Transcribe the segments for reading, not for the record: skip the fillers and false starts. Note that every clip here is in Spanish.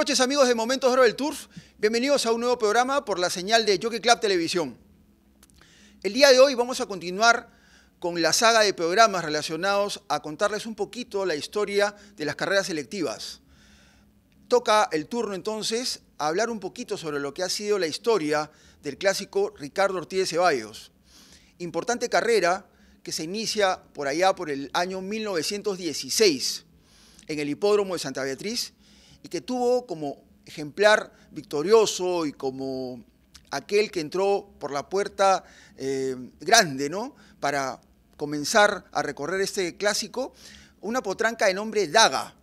Buenas noches, amigos de Momentos de Oro del Turf. Bienvenidos a un nuevo programa por la señal de Jockey Club Televisión. El día de hoy vamos a continuar con la saga de programas relacionados a contarles un poquito la historia de las carreras selectivas. Toca el turno entonces a hablar un poquito sobre lo que ha sido la historia del clásico Ricardo Ortiz de Ceballos. Importante carrera que se inicia por allá por el año 1916 en el hipódromo de Santa Beatriz y que tuvo como ejemplar victorioso y como aquel que entró por la puerta grande, ¿no?, para comenzar a recorrer este clásico, una potranca de nombre Daga,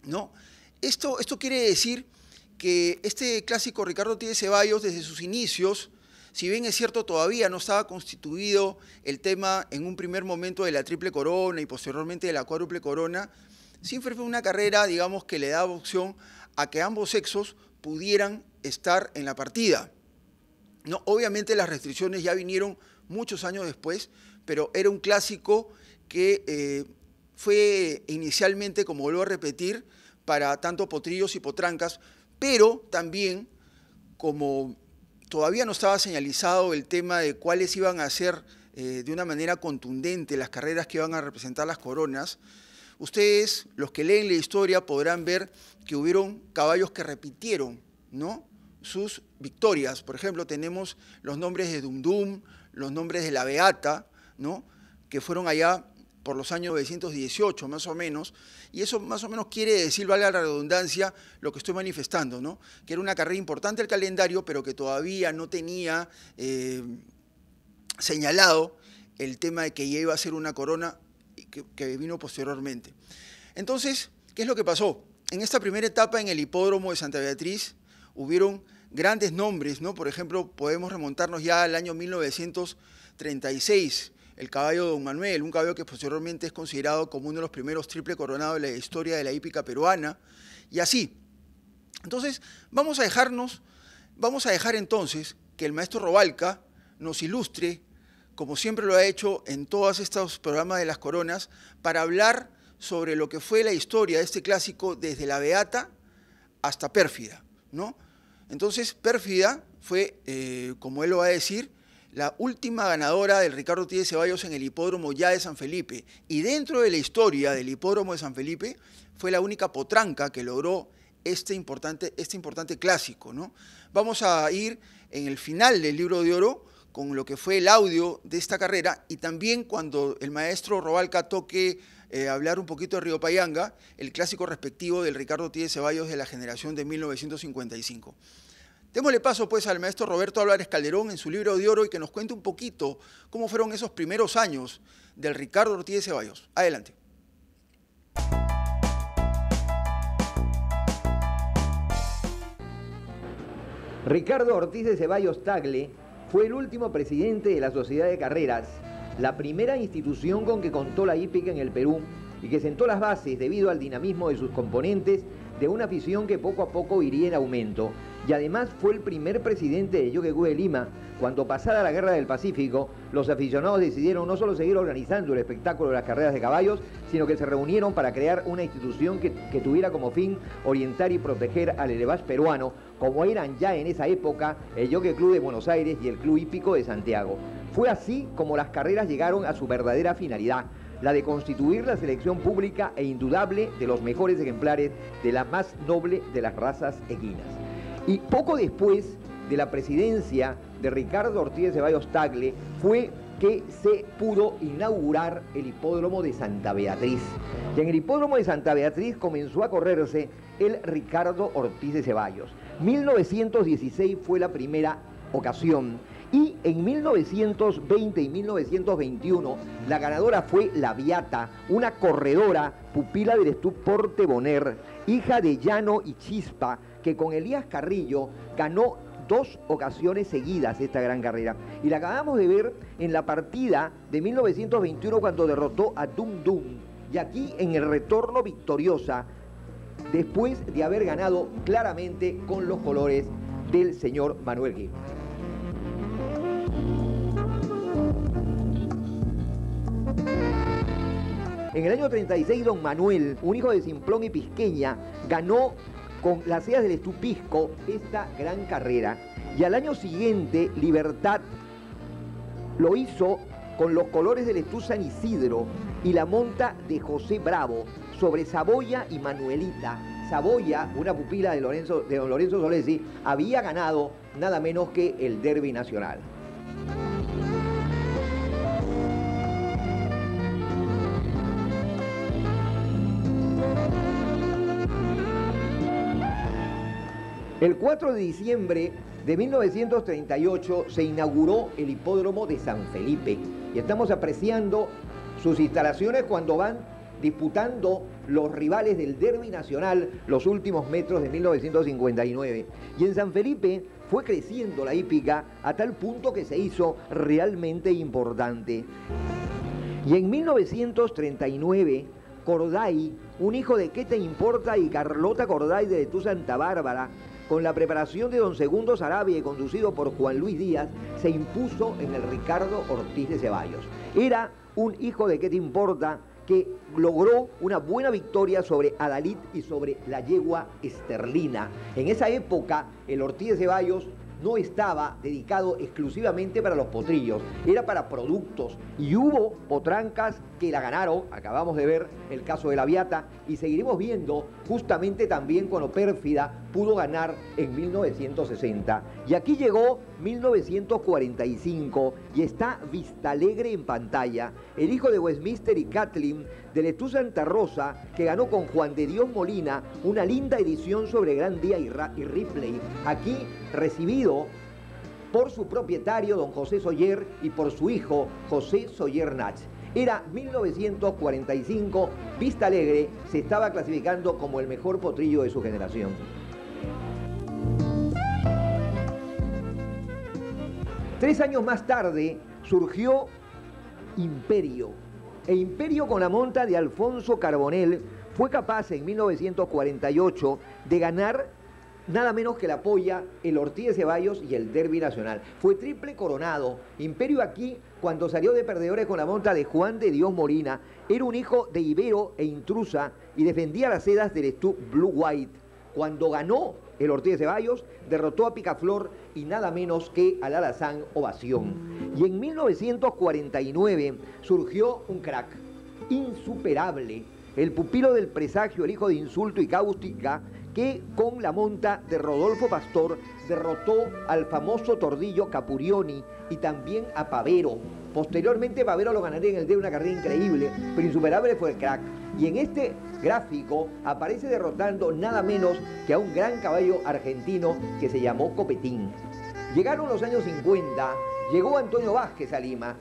¿no? Esto quiere decir que este clásico Ricardo Ortiz de Ceballos, desde sus inicios, si bien es cierto todavía no estaba constituido el tema en un primer momento de la triple corona y posteriormente de la cuádruple corona, siempre fue una carrera, digamos, que le daba opción a que ambos sexos pudieran estar en la partida. No, obviamente las restricciones ya vinieron muchos años después, pero era un clásico que fue inicialmente, como vuelvo a repetir, para tanto potrillos y potrancas, pero también, como todavía no estaba señalizado el tema de cuáles iban a ser de una manera contundente las carreras que iban a representar las coronas, ustedes, los que leen la historia, podrán ver que hubieron caballos que repitieron, ¿no?, sus victorias. Por ejemplo, tenemos los nombres de Dum Dum, los nombres de la Beata, ¿no?, que fueron allá por los años 918 más o menos, y eso más o menos quiere decir, valga la redundancia, lo que estoy manifestando, ¿no?, que era una carrera importante del calendario, pero que todavía no tenía señalado el tema de que ya iba a ser una corona que vino posteriormente. Entonces, ¿qué es lo que pasó? En esta primera etapa en el hipódromo de Santa Beatriz hubieron grandes nombres, ¿no? Por ejemplo, podemos remontarnos ya al año 1936, el caballo de Don Manuel, un caballo que posteriormente es considerado como uno de los primeros triple coronados de la historia de la hípica peruana, y así. Entonces, vamos a dejar entonces que el maestro Robalca nos ilustre, como siempre lo ha hecho en todos estos programas de las coronas, para hablar sobre lo que fue la historia de este clásico desde la Beata hasta Pérfida, ¿no? Entonces, Pérfida fue, como él lo va a decir, la última ganadora del Ricardo Ortiz de Ceballos en el hipódromo ya de San Felipe. Y dentro de la historia del hipódromo de San Felipe, fue la única potranca que logró este importante clásico, ¿no? Vamos a ir en el final del Libro de Oro con lo que fue el audio de esta carrera, y también cuando el maestro Robalca toque hablar un poquito de Río Payanga, el clásico respectivo del Ricardo Ortiz de Ceballos de la generación de 1955. Démosle paso pues al maestro Roberto Álvarez Calderón en su Libro de Oro y que nos cuente un poquito cómo fueron esos primeros años del Ricardo Ortiz de Ceballos. Adelante. Ricardo Ortiz de Ceballos Tagle fue el último presidente de la Sociedad de Carreras, la primera institución con que contó la hípica en el Perú y que sentó las bases, debido al dinamismo de sus componentes, de una afición que poco a poco iría en aumento. Y además fue el primer presidente de Jockey Club de Lima, cuando pasada la Guerra del Pacífico, los aficionados decidieron no solo seguir organizando el espectáculo de las carreras de caballos, sino que se reunieron para crear una institución que tuviera como fin orientar y proteger al elevage peruano, como eran ya en esa época el Jockey Club de Buenos Aires y el Club Hípico de Santiago. Fue así como las carreras llegaron a su verdadera finalidad, la de constituir la selección pública e indudable de los mejores ejemplares de la más noble de las razas equinas. Y poco después de la presidencia de Ricardo Ortiz de Ceballos Tagle fue que se pudo inaugurar el hipódromo de Santa Beatriz. Y en el hipódromo de Santa Beatriz comenzó a correrse el Ricardo Ortiz de Ceballos. 1916 fue la primera ocasión. Y en 1920 y 1921 la ganadora fue la Beata, una corredora pupila del Estup Porte Boner, hija de Llano y Chispa, que con Elías Carrillo ganó 2 ocasiones seguidas esta gran carrera. Y la acabamos de ver en la partida de 1921 cuando derrotó a Dum Dum. Y aquí en el retorno victoriosa, después de haber ganado claramente con los colores del señor Manuel Gil. En el año 36, don Manuel, un hijo de Simplón y Pisqueña, ganó con las Heras del Estupisco esta gran carrera. Y al año siguiente, Libertad lo hizo con los colores del Estú San Isidro y la monta de José Bravo sobre Saboya y Manuelita. Saboya, una pupila de don Lorenzo Solesi, había ganado nada menos que el Derby Nacional. El 4 de diciembre de 1938 se inauguró el hipódromo de San Felipe y estamos apreciando sus instalaciones cuando van disputando los rivales del Derby Nacional los últimos metros de 1959. Y en San Felipe fue creciendo la hípica a tal punto que se hizo realmente importante. Y en 1939, Corday, un hijo de ¿Qué te importa? Y Carlota Corday de Letú Santa Bárbara, con la preparación de don Segundo Sarabia y conducido por Juan Luis Díaz, se impuso en el Ricardo Ortiz de Ceballos. Era un hijo de ¿Qué te importa? Que logró una buena victoria sobre Adalid y sobre la yegua Esterlina. En esa época, el Ortiz de Ceballos no estaba dedicado exclusivamente para los potrillos, era para productos. Y hubo potrancas que la ganaron, acabamos de ver el caso de la Viata, y seguiremos viendo justamente también cuando Pérfida pudo ganar en 1960. Y aquí llegó 1945 y está Vistalegre en pantalla, el hijo de Westminster y Kathleen de Letú Santa Rosa, que ganó con Juan de Dios Molina una linda edición sobre Gran Día y Ripley, aquí recibido por su propietario don José Soller y por su hijo José Soller Nach. Era 1945, Vistalegre se estaba clasificando como el mejor potrillo de su generación. Tres años más tarde surgió Imperio. E Imperio, con la monta de Alfonso Carbonell, fue capaz en 1948 de ganar nada menos que la polla, el Ortiz de Ceballos y el Derby Nacional. Fue triple coronado. Imperio aquí, cuando salió de perdedores con la monta de Juan de Dios Molina, era un hijo de Ibero e Intrusa y defendía las sedas del Estú Blue White. Cuando ganó el Ortiz de Ceballos, derrotó a Picaflor y nada menos que al Alazán Ovación. Y en 1949 surgió un crack insuperable, el pupilo del presagio, el hijo de Insulto y Cáustica, que con la monta de Rodolfo Pastor derrotó al famoso Tordillo Capurioni y también a Pavero. Posteriormente Pavero lo ganaría en el día de una carrera increíble, pero insuperable fue el crack. Y en este gráfico aparece derrotando nada menos que a un gran caballo argentino que se llamó Copetín. Llegaron los años 50, llegó Antonio Vázquez a Lima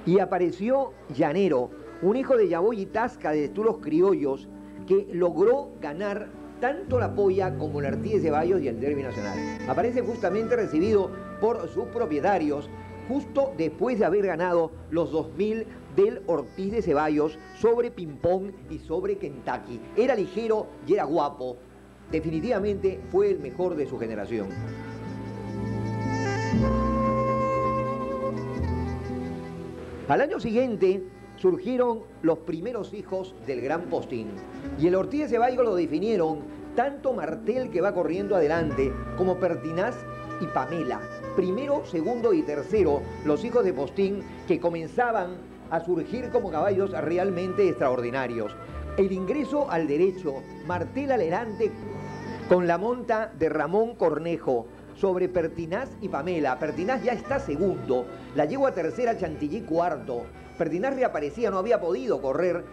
y apareció Llanero, un hijo de Yaboy y Tasca de Estulos Criollos, que logró ganar tanto la polla como el Ortiz de Ceballos y el Derby Nacional. Aparece justamente recibido por sus propietarios justo después de haber ganado los 2000 del Ortiz de Ceballos sobre Pimpón y sobre Kentucky. Era ligero y era guapo. Definitivamente fue el mejor de su generación. Al año siguiente surgieron los primeros hijos del Gran Postín. Y el Ortiz de Ceballos lo definieron tanto Martel, que va corriendo adelante, como Pertinaz y Pamela. Primero, segundo y tercero, los hijos de Postín, que comenzaban a surgir como caballos realmente extraordinarios. El ingreso al derecho, Martel adelante con la monta de Ramón Cornejo sobre Pertinaz y Pamela. Pertinaz ya está segundo, la yegua tercera, Chantilly cuarto. Pertinaz reaparecía, no había podido correr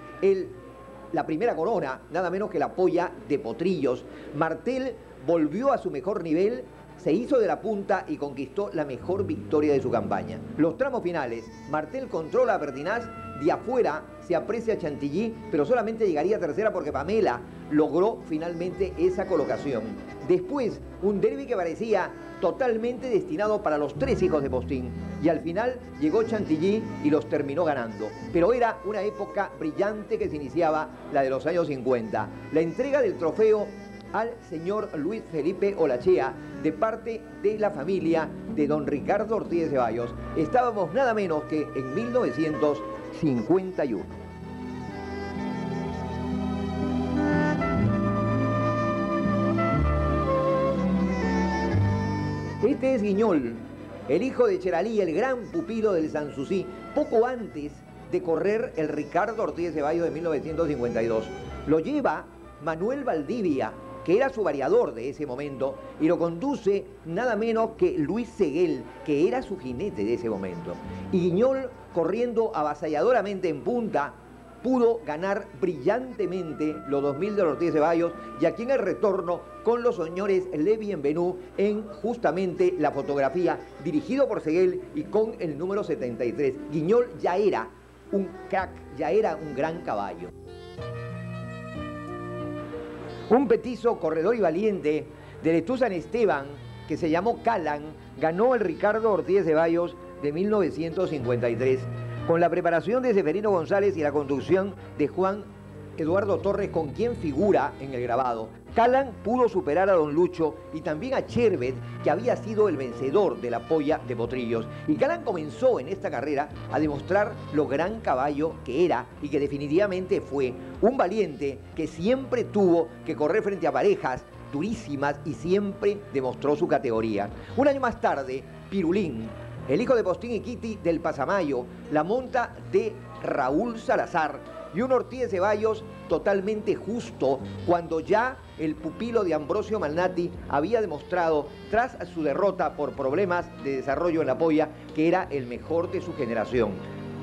la primera corona, nada menos que la polla de Potrillos. Martel volvió a su mejor nivel, se hizo de la punta y conquistó la mejor victoria de su campaña. Los tramos finales, Martel controla a Pertinaz, de afuera se aprecia a Chantilly, pero solamente llegaría a tercera porque Pamela logró finalmente esa colocación. Después, un derbi que parecía totalmente destinado para los tres hijos de Postín. Y al final llegó Chantilly y los terminó ganando. Pero era una época brillante que se iniciaba, la de los años 50. La entrega del trofeo al señor Luis Felipe Olachea de parte de la familia de don Ricardo Ortiz de Ceballos. Estábamos nada menos que en 1951. Este es Guiñol, el hijo de Cheralí, el gran pupilo del Sanssouci, poco antes de correr el Ricardo Ortiz de Ceballos de 1952. Lo lleva Manuel Valdivia, que era su variador de ese momento, y lo conduce nada menos que Luis Seguel, que era su jinete de ese momento. Y Guiñol, corriendo avasalladoramente en punta, pudo ganar brillantemente los 2000 de Ortiz de Ceballos, y aquí en el retorno con los señores Le Bienvenu en justamente la fotografía, dirigido por Seguel y con el número 73. Guiñol ya era un crack, ya era un gran caballo. Un petizo corredor y valiente de Letú San Esteban, que se llamó Calan, ganó el Ricardo Ortiz de Ceballos de 1953, con la preparación de Seferino González y la conducción de Juan Eduardo Torres, con quien figura en el grabado. Calan pudo superar a Don Lucho y también a Chervet, que había sido el vencedor de la polla de Potrillos. Y Calan comenzó en esta carrera a demostrar lo gran caballo que era y que definitivamente fue un valiente que siempre tuvo que correr frente a parejas durísimas y siempre demostró su categoría. Un año más tarde, Pirulín, el hijo de Postín y Kitty del Pasamayo, la monta de Raúl Salazar, y un Ortiz de Ceballos totalmente justo, cuando ya el pupilo de Ambrosio Malnati había demostrado, tras su derrota por problemas de desarrollo en la polla, que era el mejor de su generación.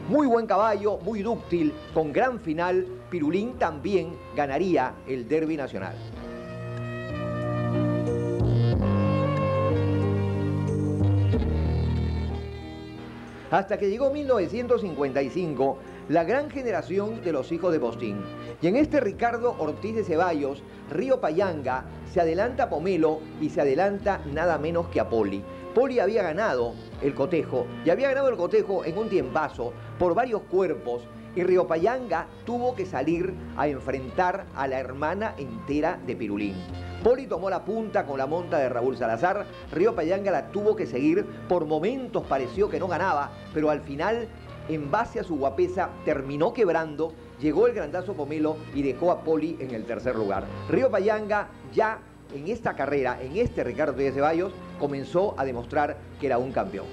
Muy buen caballo, muy dúctil, con gran final. Pirulín también ganaría el Derby Nacional. Hasta que llegó 1955, la gran generación de los hijos de Postín. Y en este Ricardo Ortiz de Ceballos, Río Payanga, se adelanta a Pomelo y se adelanta nada menos que a Poli. Poli había ganado el cotejo, y había ganado el cotejo en un tiempazo por varios cuerpos, y Río Payanga tuvo que salir a enfrentar a la hermana entera de Pirulín. Poli tomó la punta con la monta de Raúl Salazar, Río Payanga la tuvo que seguir, por momentos pareció que no ganaba, pero al final, en base a su guapesa, terminó quebrando, llegó el grandazo Pomelo y dejó a Poli en el tercer lugar. Río Payanga ya en esta carrera, en este Ricardo de Ceballos, comenzó a demostrar que era un campeón.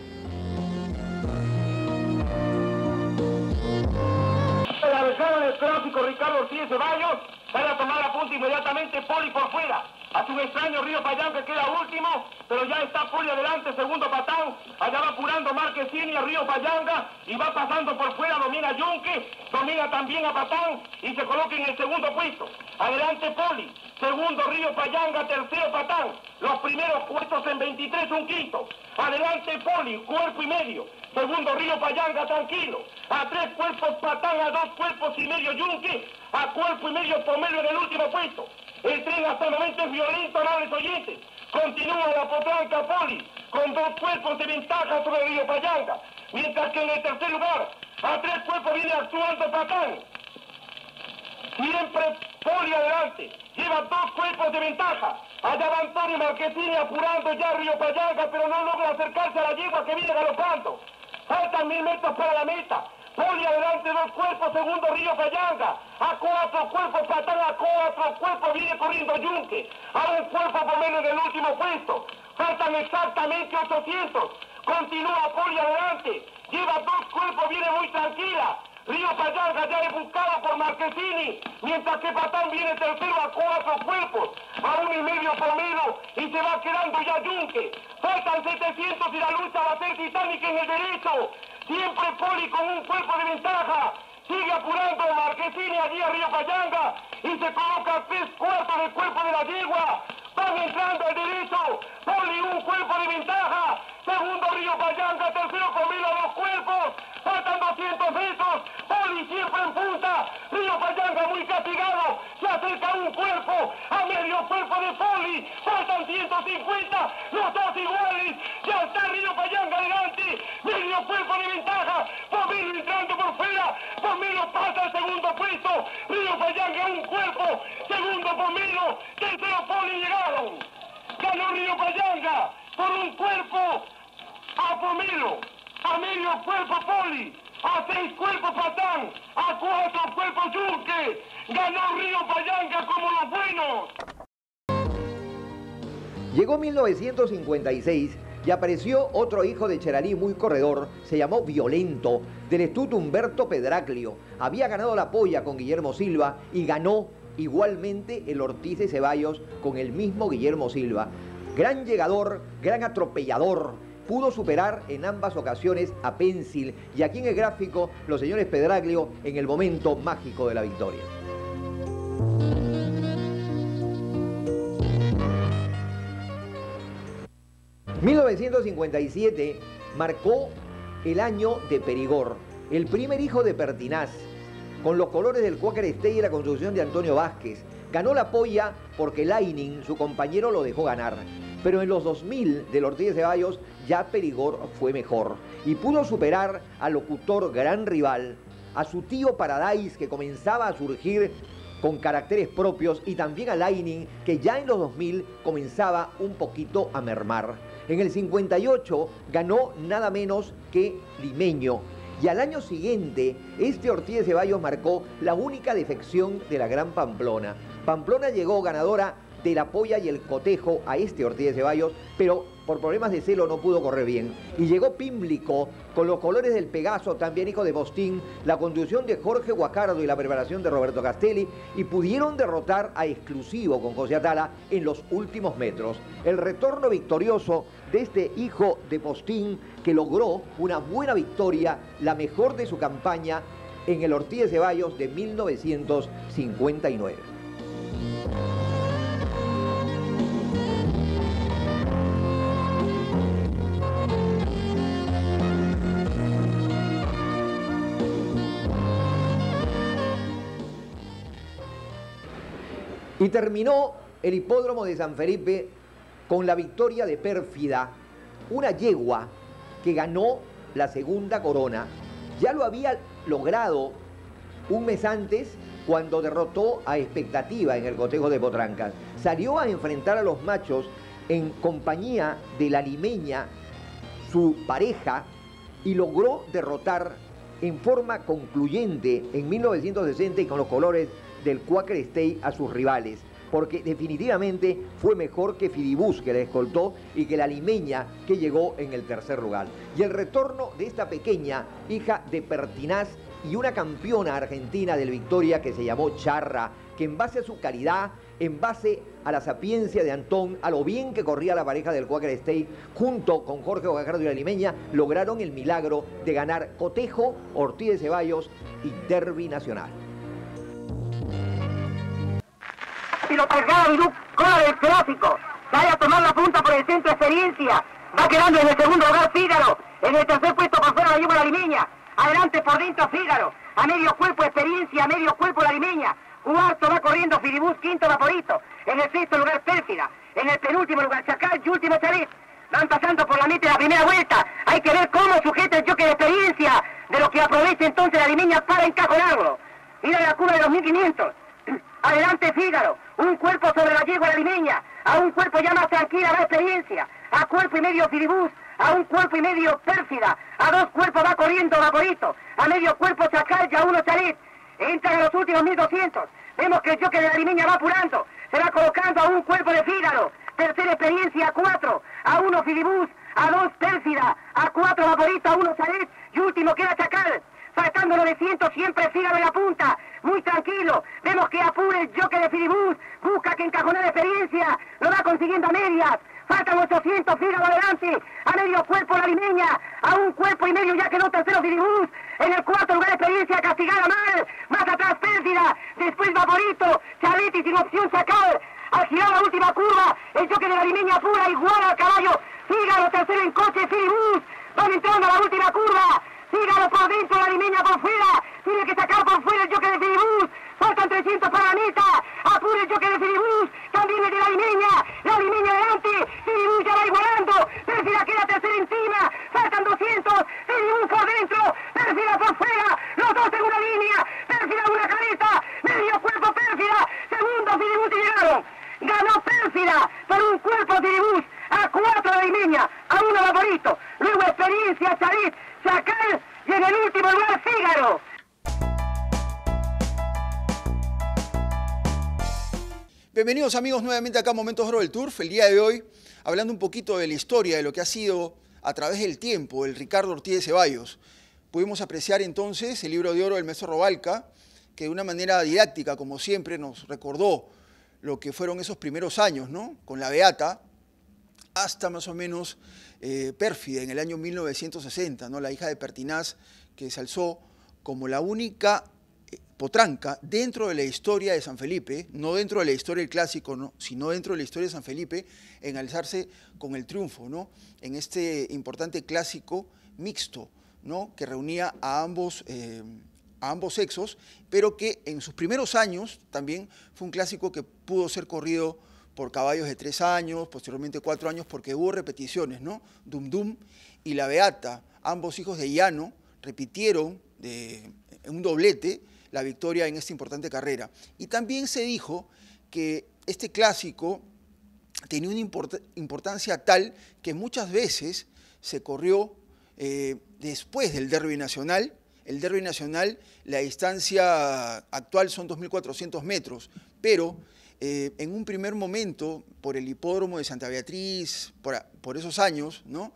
La reserva del clásico Ricardo Ortiz de Ceballos, para tomar la punta inmediatamente Poli por fuera. A su extraño Río Payanga queda último, pero ya está Poli adelante, segundo Patán. Allá va apurando Marquesini a Río Payanga y va pasando por fuera, domina Yunque, domina también a Patán y se coloca en el segundo puesto. Adelante Poli, segundo Río Payanga, tercero Patán. Los primeros puestos en 23, un quinto. Adelante Poli, cuerpo y medio. Segundo Río Payanga, tranquilo. A 3 cuerpos Patán, a 2 cuerpos y medio Yunque, a cuerpo y medio Pomelo en el último puesto. El tren hasta el momento es violento, amables oyentes. Continúa la potranca Poli, con 2 cuerpos de ventaja sobre Río Payanga. Mientras que en el tercer lugar, a 3 cuerpos viene actuando Patán. Siempre Poli adelante, lleva 2 cuerpos de ventaja. Allá va Antonio Marquesini apurando ya Río Payanga, pero no logra acercarse a la yegua que viene galopando. Faltan 1000 metros para la meta. Poli adelante, 2 cuerpos, segundo Río Payanga. A 4 cuerpos Patán, a 4 cuerpos viene corriendo Yunque. A 1 cuerpo por menos del último puesto. Faltan exactamente 800. Continúa Poli adelante. Lleva 2 cuerpos, viene muy tranquila. Río Payanga ya es buscado por Marquesini, mientras que Patán viene tercero a 4 cuerpos, a 1 y medio Pomelo, y se va quedando ya Yunque. Faltan 700 y la lucha va a ser titánica en el derecho. Siempre Poli con un cuerpo de ventaja. Sigue apurando Marquesini allí a Río Payanga y se coloca 3 cuartos del cuerpo de la yegua. Van entrando al derecho. Poli un cuerpo de ventaja. Segundo Río Payanga, tercero Pomelo, 2 cuerpos. Faltan 200 metros. Poli siempre en punta. Río Payanga muy castigado. Se acerca un cuerpo a medio cuerpo de Poli. Faltan 150. Los dos iguales. Ya está Río Payanga adelante. Medio cuerpo de ventaja. Pomelo entrando por fuera. Pomelo pasa al segundo puesto. Río Payanga un cuerpo. Segundo Pomelo. Tercero Poli llegaron. Ganó Río Payanga por un cuerpo a Pomelo. A medio cuerpo Poli, a 6 cuerpos Patán, a 4 cuerpos Yunque. Ganó Río Payanga como los buenos. Llegó 1956 y apareció otro hijo de Cheralí muy corredor, se llamó Violento, del estuto Humberto Pedraglio. Había ganado la polla con Guillermo Silva y ganó igualmente el Ortiz de Ceballos con el mismo Guillermo Silva. Gran llegador, gran atropellador, pudo superar en ambas ocasiones a Pencil, y aquí en el gráfico los señores Pedraglio en el momento mágico de la victoria. ...1957 marcó el año de Perigord, el primer hijo de Pertinaz, con los colores del Quaker State y la construcción de Antonio Vázquez. Ganó la polla porque Lainin, su compañero, lo dejó ganar. Pero en los 2000 del Ortiz de Ceballos ya Perigord fue mejor y pudo superar al locutor gran rival, a su tío Paradise, que comenzaba a surgir con caracteres propios, y también a Lainin, que ya en los 2000 comenzaba un poquito a mermar. En el 58 ganó nada menos que Limeño. Y al año siguiente, este Ortiz de Ceballos marcó la única defección de la Gran Pamplona. Pamplona llegó ganadora de la polla y el cotejo a este Ortiz de Ceballos, pero por problemas de celo no pudo correr bien. Y llegó Pímblico con los colores del Pegaso, también hijo de Bostín, la conducción de Jorge Guacardo y la preparación de Roberto Castelli, y pudieron derrotar a Exclusivo con José Atala en los últimos metros. El retorno victorioso de este hijo de Postín, que logró una buena victoria, la mejor de su campaña en el Ortiz de Ceballos de 1959. Y terminó el hipódromo de San Felipe con la victoria de Pérfida, una yegua que ganó la segunda corona. Ya lo había logrado un mes antes cuando derrotó a Expectativa en el cotejo de Potrancas. Salió a enfrentar a los machos en compañía de la limeña, su pareja, y logró derrotar en forma concluyente en 1960 y con los colores del Quaker State a sus rivales, porque definitivamente fue mejor que Fidibus, que la escoltó, y que la limeña, que llegó en el tercer lugar. Y el retorno de esta pequeña hija de Pertinaz y una campeona argentina del Victoria que se llamó Charra, que en base a su calidad, en base a la sapiencia de Antón, a lo bien que corría la pareja del Quaker State, junto con Jorge Guacardo y la limeña, lograron el milagro de ganar cotejo, Ortiz de Ceballos y Derby Nacional. Y lo cargaba Vidú, cola del clásico. Sale a tomar la punta por el centro, Experiencia. Va quedando en el segundo lugar Fígaro. En el tercer puesto por fuera la lleva la limeña. Adelante por dentro Fígaro. A medio cuerpo Experiencia, a medio cuerpo la limeña. Cuarto va corriendo Fidibus, quinto Vaporito. En el sexto lugar Pérfida. En el penúltimo lugar Chacal y último Chalet. Van pasando por la meta de la primera vuelta. Hay que ver cómo sujeta el choque de Experiencia. De lo que aprovecha entonces la limeña para encajonarlo. Mira la curva de los 1500. Adelante Fígaro, un cuerpo sobre la yegua la limeña, a un cuerpo ya más tranquila va Experiencia, a cuerpo y medio Fidibus, a un cuerpo y medio Pérfida, a dos cuerpos va corriendo Vaporito, a medio cuerpo Chacal y a uno Chalet. Entran a los últimos 1200, vemos que el choque de la limeña va apurando, se va colocando a un cuerpo de Fígaro, tercera Experiencia a 4, a 1 Fidibus, a 2 Pérfida, a 4 Vaporito, a 1 Chalet y último queda Chacal. Faltando 900, siempre Fígaro en la punta, muy tranquilo. Vemos que apura el jockey de Fidibus, busca que encajonar la Experiencia, lo va consiguiendo a medias. Faltan 800, Fígaro adelante, a medio cuerpo la limeña, a un cuerpo y medio ya quedó tercero Fidibus. En el cuarto lugar Experiencia castigada mal, más atrás Pérfida, después Vaporito, Chaletti sin opción Chacal. Al girar la última curva, el jockey de la limeña apura igual al caballo. Fígaro tercero en coche, Fidibus, van entrando a la última curva. Fígaro por dentro, la limeña por fuera. Tiene que sacar por fuera el jockey de Fidibus. Faltan 300 para la meta. Apura el jockey de Fidibus. También el de la limeña. La limeña adelante. Fidibus ya va igualando. Pérfida queda tercera encima. Faltan 200. Fidibus por dentro. Pérfida por fuera. Los dos en una línea. Pérfida una careta. Medio cuerpo Pérfida. Segundo Fidibus y llegaron. Ganó Pérfida por un cuerpo Fidibus. A 4 la limeña. A 1 Vaporito. Luego Experiencia, Chalet, Chacal y en el último lugar Fígaro. Bienvenidos amigos nuevamente acá a Momentos Oro del Turf. El día de hoy hablando un poquito de la historia, de lo que ha sido a través del tiempo el Ricardo Ortiz de Ceballos. Pudimos apreciar entonces el libro de oro del maestro Robalca, que de una manera didáctica, como siempre, nos recordó lo que fueron esos primeros años, ¿no? Con la Beata, hasta más o menos Pérfida en el año 1960, ¿no? La hija de Pertinaz, que se alzó como la única potranca dentro de la historia de San Felipe, no dentro de la historia del clásico, ¿no? Sino dentro de la historia de San Felipe, en alzarse con el triunfo, ¿no? En este importante clásico mixto, ¿no? Que reunía a ambos sexos, pero que en sus primeros años también fue un clásico que pudo ser corrido por caballos de 3 años, posteriormente 4 años, porque hubo repeticiones, ¿no? Dum Dum y la Beata, ambos hijos de Llano, repitieron en un doblete la victoria en esta importante carrera. Y también se dijo que este clásico tenía una importancia tal que muchas veces se corrió después del Derby Nacional. El Derby Nacional, la distancia actual son 2.400 metros, pero en un primer momento, por el hipódromo de Santa Beatriz, por esos años, ¿no?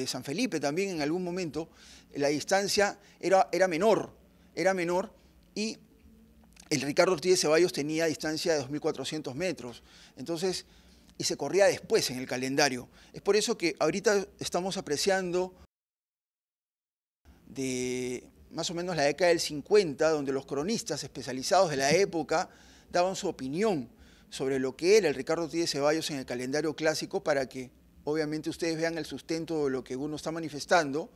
San Felipe también en algún momento, la distancia era menor y el Ricardo Ortiz de Ceballos tenía distancia de 2.400 metros. Entonces, y se corría después en el calendario. Es por eso que ahorita estamos apreciando de más o menos la década del 50, donde los cronistas especializados de la época daban su opinión sobre lo que era el Ricardo Ortiz de Ceballos en el calendario clásico, para que obviamente ustedes vean el sustento de lo que uno está manifestando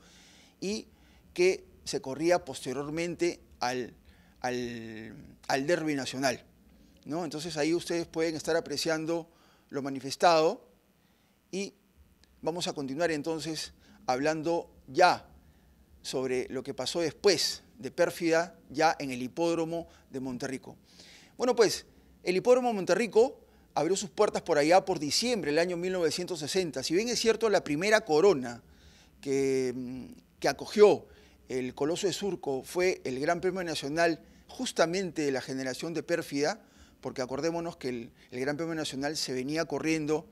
y que se corría posteriormente al Derby Nacional, ¿no? Entonces ahí ustedes pueden estar apreciando lo manifestado y vamos a continuar entonces hablando ya sobre lo que pasó después de Pérfida, ya en el hipódromo de Monterrico. Bueno, pues el hipódromo de Monterrico abrió sus puertas por allá por diciembre del año 1960. Si bien es cierto, la primera corona que acogió el Coloso de Surco fue el Gran Premio Nacional justamente de la generación de Pérfida, porque acordémonos que el Gran Premio Nacional se venía corriendo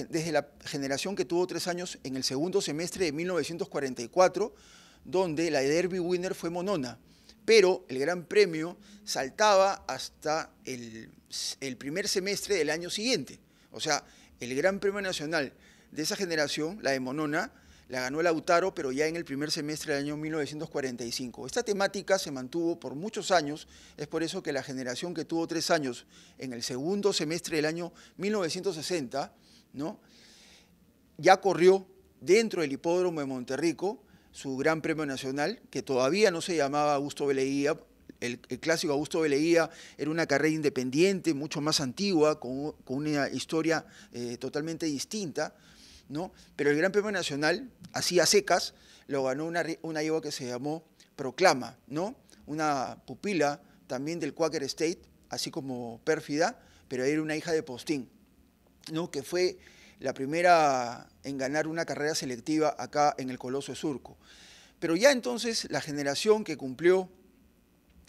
desde la generación que tuvo 3 años en el segundo semestre de 1944, donde la Derby winner fue Monona, pero el Gran Premio saltaba hasta el primer semestre del año siguiente. O sea, el Gran Premio Nacional de esa generación, la de Monona, la ganó Lautaro, pero ya en el primer semestre del año 1945. Esta temática se mantuvo por muchos años, es por eso que la generación que tuvo 3 años en el segundo semestre del año 1960, ¿no? Ya corrió dentro del hipódromo de Monterrico su Gran Premio Nacional, que todavía no se llamaba Augusto Beleguía. El clásico Augusto Beleguía era una carrera independiente, mucho más antigua, con una historia totalmente distinta, ¿no? Pero el Gran Premio Nacional, así a secas, lo ganó una yegua que se llamó Proclama, ¿no? Una pupila también del Quaker State, así como Pérfida, pero era una hija de Postín, ¿no? Que fue la primera en ganar una carrera selectiva acá en el Coloso de Surco. Pero ya entonces la generación que cumplió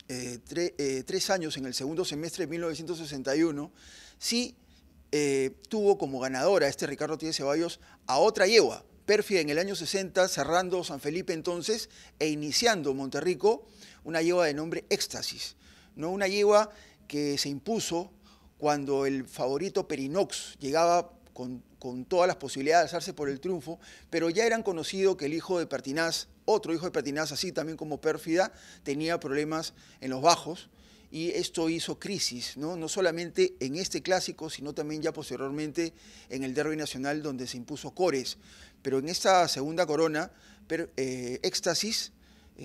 3 años en el segundo semestre de 1961, sí tuvo como ganadora este Ricardo Ortiz de Ceballos a otra yegua, Pérfida en el año 60, cerrando San Felipe entonces e iniciando Monterrico, una yegua de nombre Éxtasis, ¿no? Una yegua que se impuso cuando el favorito Perinox llegaba con todas las posibilidades de alzarse por el triunfo, pero ya eran conocido que el hijo de Pertinaz, otro hijo de Pertinaz, así también como Pérfida, tenía problemas en los bajos, y esto hizo crisis, ¿no? No solamente en este clásico, sino también ya posteriormente en el Derby Nacional, donde se impuso Cores. Pero en esta segunda corona, Éxtasis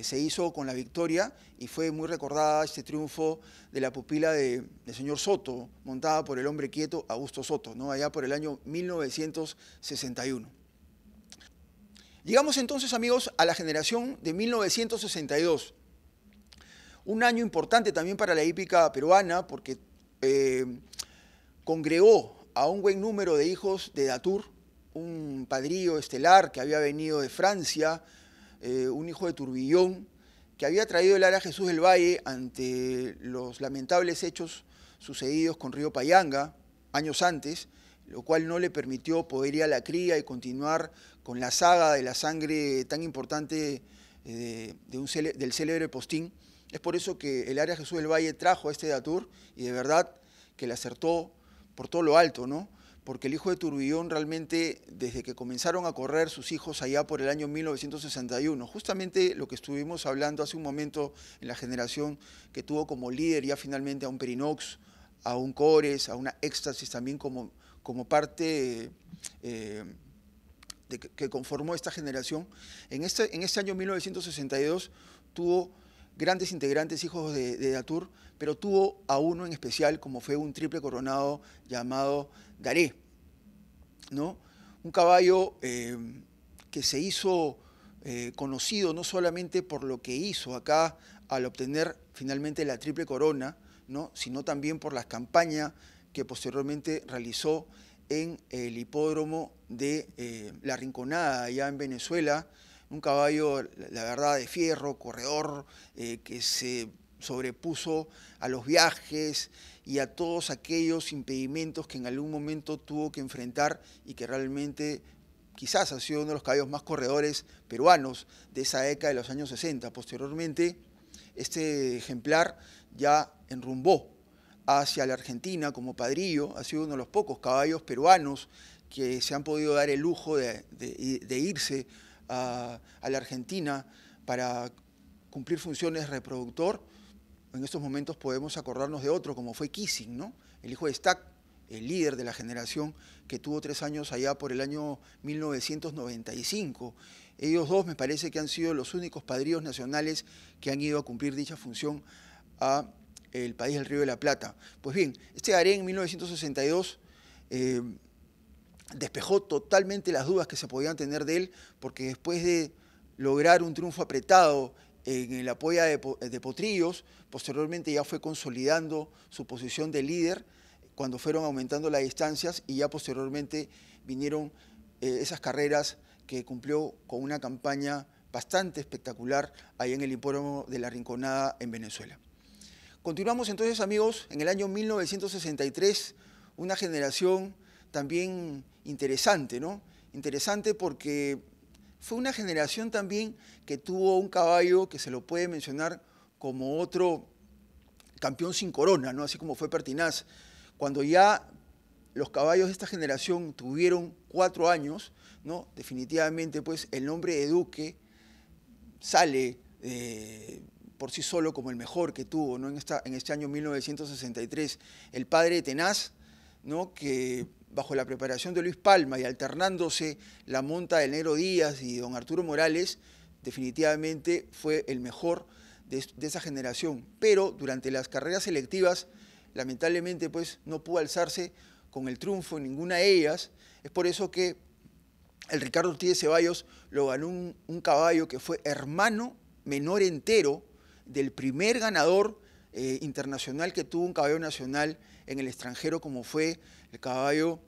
se hizo con la victoria y fue muy recordada este triunfo de la pupila del señor Soto, montada por el hombre quieto Augusto Soto, ¿no? Allá por el año 1961. Llegamos entonces, amigos, a la generación de 1962. Un año importante también para la hípica peruana, porque congregó a un buen número de hijos de Datur, un padrillo estelar que había venido de Francia, un hijo de Turbillón, que había traído el Ara Jesús del Valle ante los lamentables hechos sucedidos con Río Payanga años antes, lo cual no le permitió poder ir a la cría y continuar con la saga de la sangre tan importante del célebre Postín. Es por eso que el Ara Jesús del Valle trajo este Datur y de verdad que le acertó por todo lo alto, ¿no? Porque el hijo de Turbillón realmente, desde que comenzaron a correr sus hijos allá por el año 1961, justamente lo que estuvimos hablando hace un momento en la generación que tuvo como líder ya finalmente a un Perinox, a un Cores, a una Éxtasis también como parte que conformó esta generación. En este año 1962 tuvo grandes integrantes hijos de Datur, pero tuvo a uno en especial como fue un triple coronado llamado Daré, ¿no? Un caballo que se hizo conocido no solamente por lo que hizo acá al obtener finalmente la triple corona, ¿no? Sino también por las campañas que posteriormente realizó en el hipódromo de La Rinconada, allá en Venezuela. Un caballo, la verdad, de fierro, corredor, que se sobrepuso a los viajes y a todos aquellos impedimentos que en algún momento tuvo que enfrentar y que realmente quizás ha sido uno de los caballos más corredores peruanos de esa década de los años 60. Posteriormente, este ejemplar ya enrumbó hacia la Argentina como padrillo, ha sido uno de los pocos caballos peruanos que se han podido dar el lujo de irse a la Argentina para cumplir funciones de reproductor. En estos momentos podemos acordarnos de otro, como fue Kissing, ¿no? El hijo de Stack, el líder de la generación que tuvo 3 años allá por el año 1995. Ellos dos me parece que han sido los únicos padrillos nacionales que han ido a cumplir dicha función a el país del Río de la Plata. Pues bien, este Daré en 1962 despejó totalmente las dudas que se podían tener de él, porque después de lograr un triunfo apretado en la polla de Potrillos, posteriormente ya fue consolidando su posición de líder cuando fueron aumentando las distancias y ya posteriormente vinieron esas carreras que cumplió con una campaña bastante espectacular ahí en el hipódromo de La Rinconada en Venezuela. Continuamos entonces, amigos, en el año 1963, una generación también interesante, ¿no? Interesante porque fue una generación también que tuvo un caballo que se lo puede mencionar como otro campeón sin corona, ¿no? Así como fue Pertinaz. Cuando ya los caballos de esta generación tuvieron 4 años, ¿no? Definitivamente pues el nombre de Duque sale por sí solo como el mejor que tuvo, ¿no? en este año 1963. El padre de Tenaz, ¿no? Que bajo la preparación de Luis Palma y alternándose la monta del Negro Díaz y don Arturo Morales, definitivamente fue el mejor de esa generación. Pero durante las carreras selectivas, lamentablemente pues no pudo alzarse con el triunfo en ninguna de ellas. Es por eso que el Ricardo Ortiz de Ceballos lo ganó un caballo que fue hermano menor entero del primer ganador internacional que tuvo un caballo nacional en el extranjero, como fue el caballo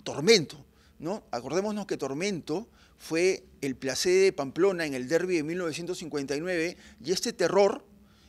Tormento, ¿no? Acordémonos que Tormento fue el placé de Pamplona en el derbi de 1959 y este Terror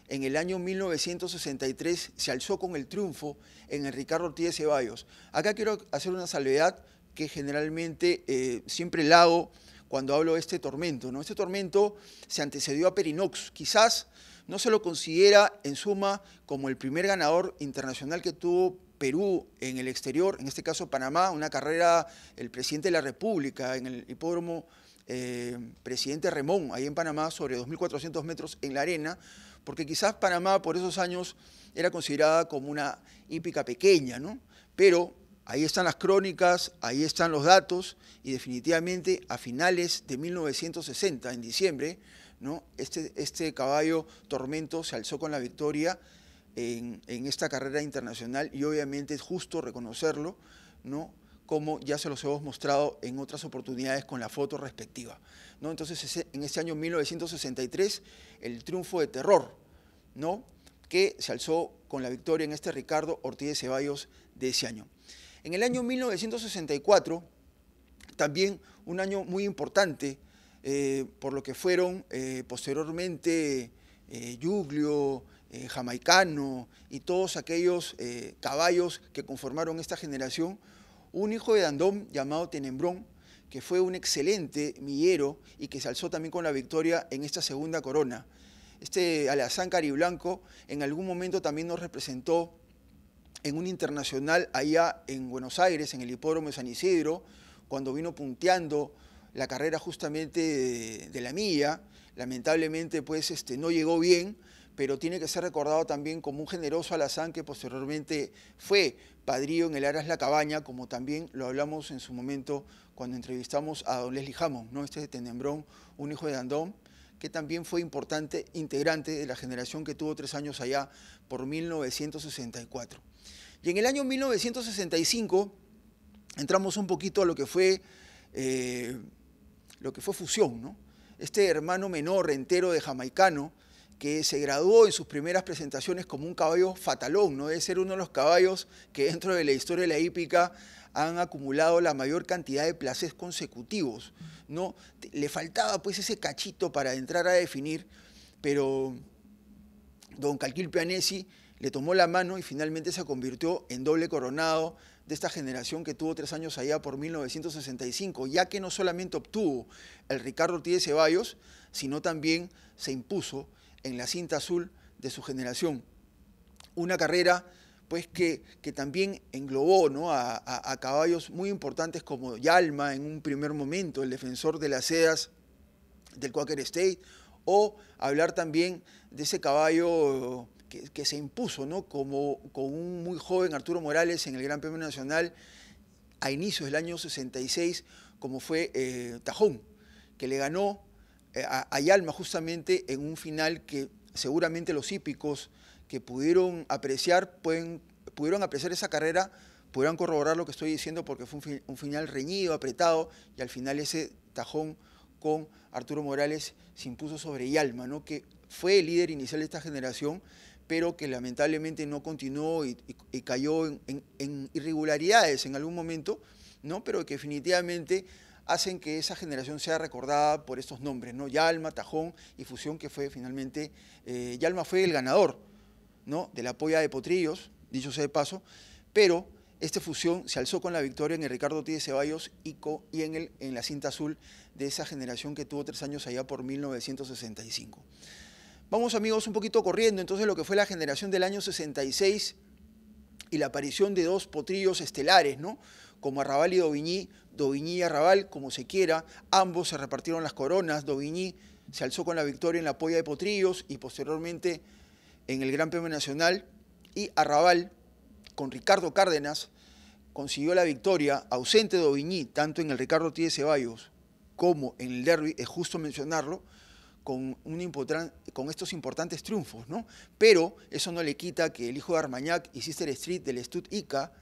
en el año 1963 se alzó con el triunfo en el Ricardo Ortiz de Ceballos. Acá quiero hacer una salvedad que generalmente siempre la hago cuando hablo de este Tormento, ¿no? Este Tormento se antecedió a Perinox. Quizás no se lo considera en suma como el primer ganador internacional que tuvo Perú en el exterior, en este caso Panamá, una carrera el presidente de la República en el hipódromo Presidente Remón, ahí en Panamá, sobre 2.400 metros en la arena, porque quizás Panamá por esos años era considerada como una hípica pequeña, ¿no? Pero ahí están las crónicas, ahí están los datos y definitivamente a finales de 1960, en diciembre, ¿no? Este caballo Tormento se alzó con la victoria en esta carrera internacional y obviamente es justo reconocerlo, ¿no? Como ya se los hemos mostrado en otras oportunidades con la foto respectiva, ¿no? Entonces, en este año 1963, el triunfo de Terror, ¿no? Que se alzó con la victoria en este Ricardo Ortiz de Ceballos de ese año. En el año 1964, también un año muy importante por lo que fueron posteriormente Giuglio, Jamaicano y todos aquellos caballos que conformaron esta generación, un hijo de Dandón llamado Tenembrón, que fue un excelente millero y que se alzó también con la victoria en esta segunda corona. Este Alazán Cariblanco en algún momento también nos representó en un internacional allá en Buenos Aires, en el hipódromo de San Isidro, cuando vino punteando la carrera justamente de la milla. Lamentablemente pues no llegó bien, pero tiene que ser recordado también como un generoso alazán que posteriormente fue padrino en el Aras La Cabaña, como también lo hablamos en su momento cuando entrevistamos a don Leslie Hammond, ¿no? Este de Tenembrón, un hijo de Dandón, que también fue importante integrante de la generación que tuvo 3 años allá por 1964. Y en el año 1965 entramos un poquito a lo que fue fusión, ¿no? Este hermano menor entero de Jamaicano, que se graduó en sus primeras presentaciones como un caballo fatalón, ¿no? Debe ser uno de los caballos que dentro de la historia de la hípica han acumulado la mayor cantidad de placés consecutivos, ¿no? Le faltaba pues ese cachito para entrar a definir, pero don Calquil Pianesi le tomó la mano y finalmente se convirtió en doble coronado de esta generación que tuvo 3 años allá por 1965, ya que no solamente obtuvo el Ricardo Ortiz de Ceballos, sino también se impuso en la cinta azul de su generación. Una carrera pues que también englobó, ¿no? a caballos muy importantes como Yalma en un primer momento, el defensor de las sedas del Quaker State, o hablar también de ese caballo que se impuso, ¿no? con un muy joven Arturo Morales en el Gran Premio Nacional a inicios del año 66, como fue Tajón, que le ganó a Yalma justamente en un final que seguramente los hípicos que pudieron apreciar esa carrera, pudieran corroborar lo que estoy diciendo, porque fue un final reñido, apretado, y al final ese Tajón con Arturo Morales se impuso sobre Yalma, ¿no? Que fue el líder inicial de esta generación, pero que lamentablemente no continuó y cayó en irregularidades en algún momento, ¿no? Pero que definitivamente hacen que esa generación sea recordada por estos nombres, ¿no? Yalma, Tajón y Fusión, que fue finalmente, Yalma fue el ganador, ¿no? de la polla de Potrillos, dicho sea de paso, pero esta Fusión se alzó con la victoria en el Ricardo Ortiz de Ceballos y en la cinta azul de esa generación que tuvo 3 años allá por 1965. Vamos, amigos, un poquito corriendo entonces lo que fue la generación del año 66 y la aparición de 2 potrillos estelares, ¿no? Como Arrabal y Dauvigny y Arrabal, como se quiera, ambos se repartieron las coronas. Dauvigny se alzó con la victoria en la polla de Potrillos y posteriormente en el Gran Premio Nacional, y Arrabal, con Ricardo Cárdenas, consiguió la victoria, ausente de Dauvigny, tanto en el Ricardo Ortiz de Ceballos como en el Derby, es justo mencionarlo, con estos importantes triunfos, ¿no? Pero eso no le quita que el hijo de Armagnac y Sister Street del Stud Ica,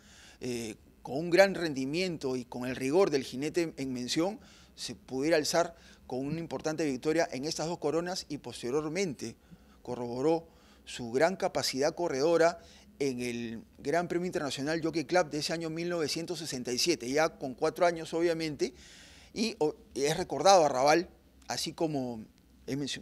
con un gran rendimiento y con el rigor del jinete en mención, se pudiera alzar con una importante victoria en estas 2 coronas y posteriormente corroboró su gran capacidad corredora en el Gran Premio Internacional Jockey Club de ese año 1967, ya con 4 años obviamente, y es recordado a Arrabal, así como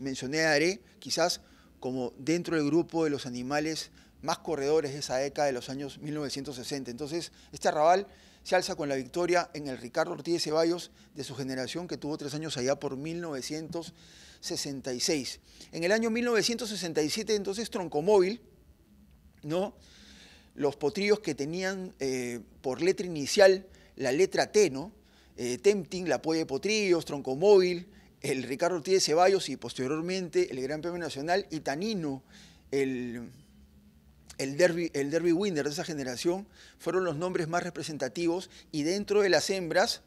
mencioné a Aré, quizás como dentro del grupo de los animales más corredores de esa década de los años 1960. Entonces, este Arrabal se alza con la victoria en el Ricardo Ortiz de Ceballos de su generación, que tuvo 3 años allá por 1966. En el año 1967, entonces, Troncomóvil, ¿no? Los potrillos que tenían por letra inicial la letra T, ¿no? Tempting, la polla de Potrillos, Troncomóvil, el Ricardo Ortiz de Ceballos y posteriormente el Gran Premio Nacional, y Tanino, el Derby winner de esa generación, fueron los nombres más representativos, y dentro de las hembras,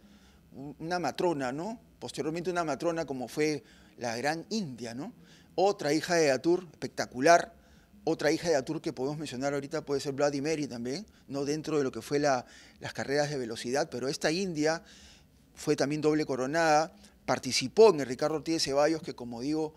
una matrona, ¿no? Posteriormente una matrona como fue la Gran India, ¿no? Otra hija de Datur, espectacular, otra hija de Datur que podemos mencionar ahorita puede ser Bloody Mary también, ¿no? Dentro de lo que fue las carreras de velocidad, pero esta India fue también doble coronada, participó en el Ricardo Ortiz de Ceballos, que como digo,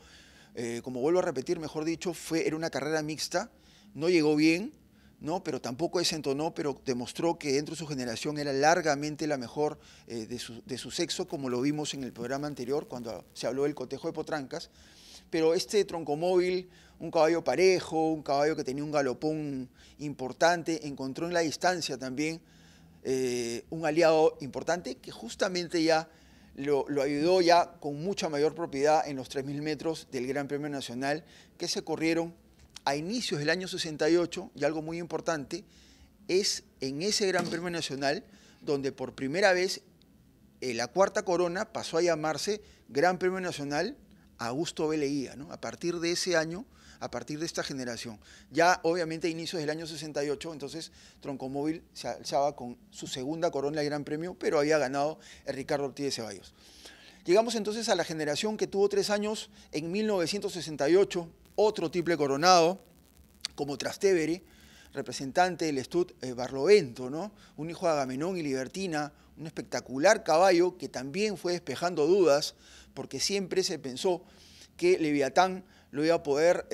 como vuelvo a repetir, mejor dicho, era una carrera mixta, no llegó bien, ¿no? Pero tampoco desentonó, pero demostró que dentro de su generación era largamente la mejor de su sexo, como lo vimos en el programa anterior, cuando se habló del cotejo de Potrancas. Pero este troncomóvil, un caballo parejo, un caballo que tenía un galopón importante, encontró en la distancia también un aliado importante que justamente ya lo ayudó ya con mucha mayor propiedad en los 3.000 metros del Gran Premio Nacional, que se corrieron a inicios del año 68, y algo muy importante, es en ese Gran Premio Nacional donde por primera vez la cuarta corona pasó a llamarse Gran Premio Nacional Augusto B. Leguía, ¿no? A partir de ese año, a partir de esta generación. Ya obviamente a inicios del año 68, entonces Troncomóvil se alzaba con su segunda corona del Gran Premio, pero había ganado el Ricardo Ortiz de Ceballos. Llegamos entonces a la generación que tuvo 3 años en 1968, otro triple coronado, como Trastevere, representante del Stud Barlovento, ¿no? Un hijo de Agamenón y Libertina, un espectacular caballo que también fue despejando dudas, porque siempre se pensó que Leviatán lo iba a poder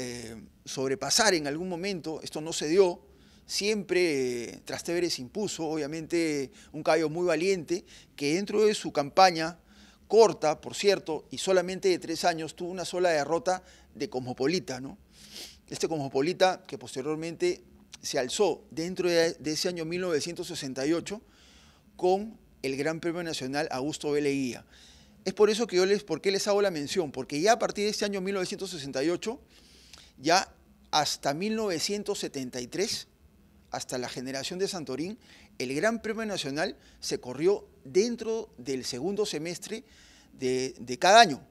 sobrepasar en algún momento. Esto no se dio. Siempre Trastevere se impuso, obviamente un caballo muy valiente, que dentro de su campaña corta, por cierto, y solamente de 3 años, tuvo una sola derrota de Cosmopolita, ¿no? Este Cosmopolita que posteriormente se alzó dentro de ese año 1968 con el Gran Premio Nacional Augusto B. Leguía. Es por eso que ¿por qué les hago la mención? Porque ya a partir de este año 1968, ya hasta 1973, hasta la generación de Santorín, el Gran Premio Nacional se corrió dentro del segundo semestre de cada año.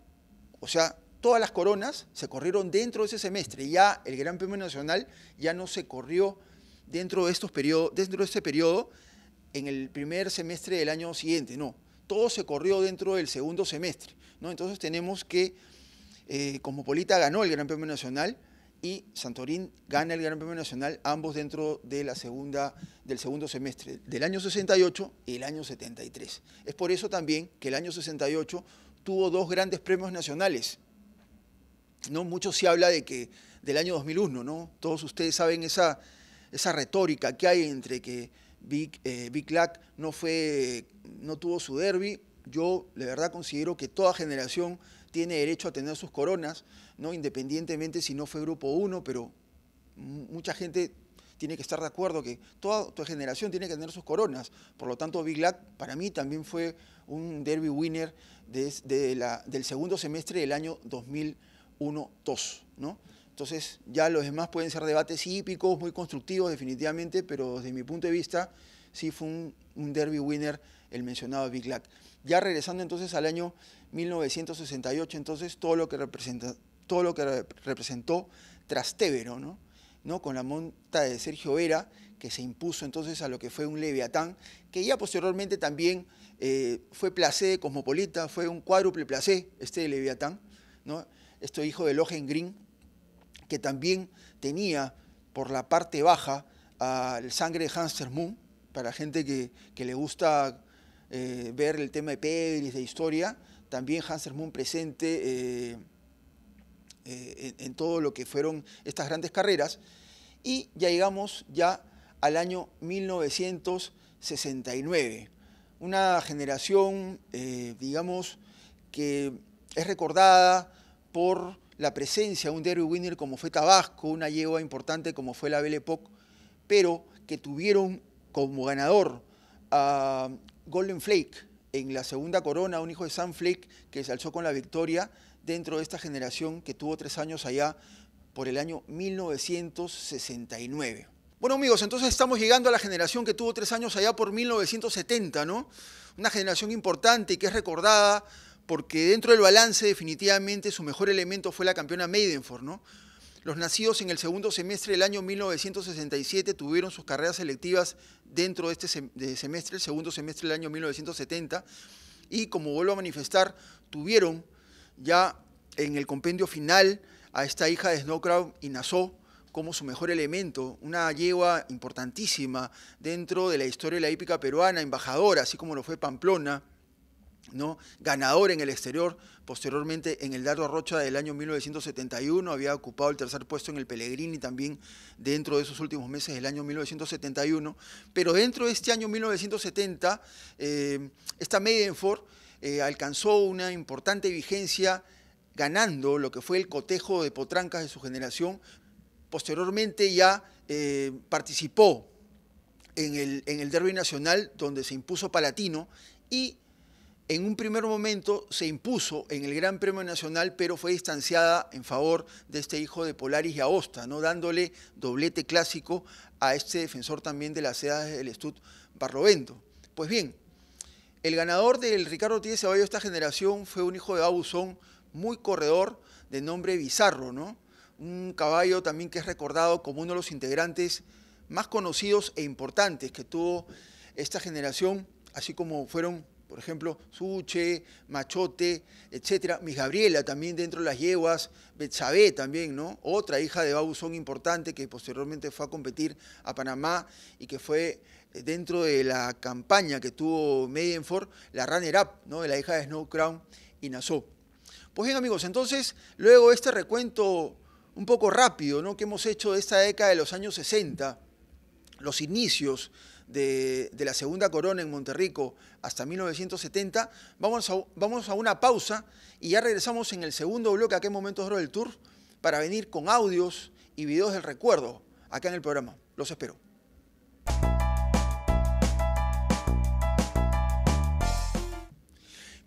O sea, todas las coronas se corrieron dentro de ese semestre. Ya el Gran Premio Nacional ya no se corrió dentro de este periodo en el primer semestre del año siguiente, no. Todo se corrió dentro del segundo semestre, ¿no? Entonces tenemos que Cosmopolita ganó el Gran Premio Nacional y Santorín gana el Gran Premio Nacional, ambos dentro de del segundo semestre del año 68 y el año 73. Es por eso también que el año 68 tuvo 2 grandes premios nacionales, ¿no? Mucho se habla del año 2001, ¿no? Todos ustedes saben esa retórica que hay entre que Big Luck no tuvo su derbi. Yo de verdad considero que toda generación tiene derecho a tener sus coronas, ¿no? Independientemente si no fue Grupo 1, pero mucha gente tiene que estar de acuerdo que toda tu generación tiene que tener sus coronas. Por lo tanto, Big Luck para mí también fue un derby winner del segundo semestre del año 2001-2, ¿no? Entonces ya los demás pueden ser debates hípicos, muy constructivos definitivamente, pero desde mi punto de vista sí fue un derby winner el mencionado Big Luck. Ya regresando entonces al año 1968, entonces todo lo que representó Trastevere, ¿no? Con la monta de Sergio Vera, que se impuso entonces a lo que fue un Leviatán, que ya posteriormente también fue placé de Cosmopolita, fue un cuádruple placé de Leviatán, ¿no? Este hijo de Lohengrin, que también tenía por la parte baja al sangre de Hamster Moon, para gente que le gusta ver el tema de pedigrees, de historia, también Hamster Moon presente en todo lo que fueron estas grandes carreras. Y ya llegamos ya al año 1969, una generación, digamos, que es recordada por la presencia de un derby winner como fue Tabasco, una yegua importante como fue la Belle Époque, pero que tuvieron como ganador a Golden Flake en la segunda corona, un hijo de Sam Flake que se alzó con la victoria dentro de esta generación que tuvo 3 años allá por el año 1969. Bueno amigos, entonces estamos llegando a la generación que tuvo 3 años allá por 1970, ¿no? Una generación importante y que es recordada porque dentro del balance definitivamente su mejor elemento fue la campeona Maidenforth, ¿no? Los nacidos en el segundo semestre del año 1967 tuvieron sus carreras selectivas dentro de este semestre, el segundo semestre del año 1970, y como vuelvo a manifestar, tuvieron ya en el compendio final a esta hija de Snowcrown y Nassau como su mejor elemento, una yegua importantísima dentro de la historia de la hípica peruana, embajadora, así como lo fue Pamplona, ¿no? Ganador en el exterior, posteriormente en el Dardo Rocha del año 1971, había ocupado el tercer puesto en el Pellegrini también dentro de esos últimos meses del año 1971, pero dentro de este año 1970, esta Maidenford alcanzó una importante vigencia ganando lo que fue el cotejo de potrancas de su generación. Posteriormente ya participó en el Derby Nacional, donde se impuso Palatino, y en un primer momento se impuso en el Gran Premio Nacional, pero fue distanciada en favor de este hijo de Polaris y Aosta, ¿no? Dándole doblete clásico a este defensor también de las sedas del Stud Barlovento. Pues bien, el ganador del Ricardo Ortiz de Ceballos de esta generación fue un hijo de Babuzón, muy corredor, de nombre Bizarro, ¿no? Un caballo también que es recordado como uno de los integrantes más conocidos e importantes que tuvo esta generación, así como fueron, por ejemplo, Suche, Machote, etcétera. Miss Gabriela también dentro de las yeguas, Betsabé también, ¿no? Otra hija de Babuzón importante que posteriormente fue a competir a Panamá y que fue dentro de la campaña que tuvo Maidenford, la runner-up, ¿no? De la hija de Snow Crown y Nassau. Pues bien, amigos, entonces, luego de este recuento un poco rápido, ¿no? que hemos hecho de esta década de los años 60, los inicios de la segunda corona en Monterrico hasta 1970, vamos a una pausa y ya regresamos en el segundo bloque acá en Momentos Oro del Tour para venir con audios y videos del recuerdo acá en el programa. Los espero.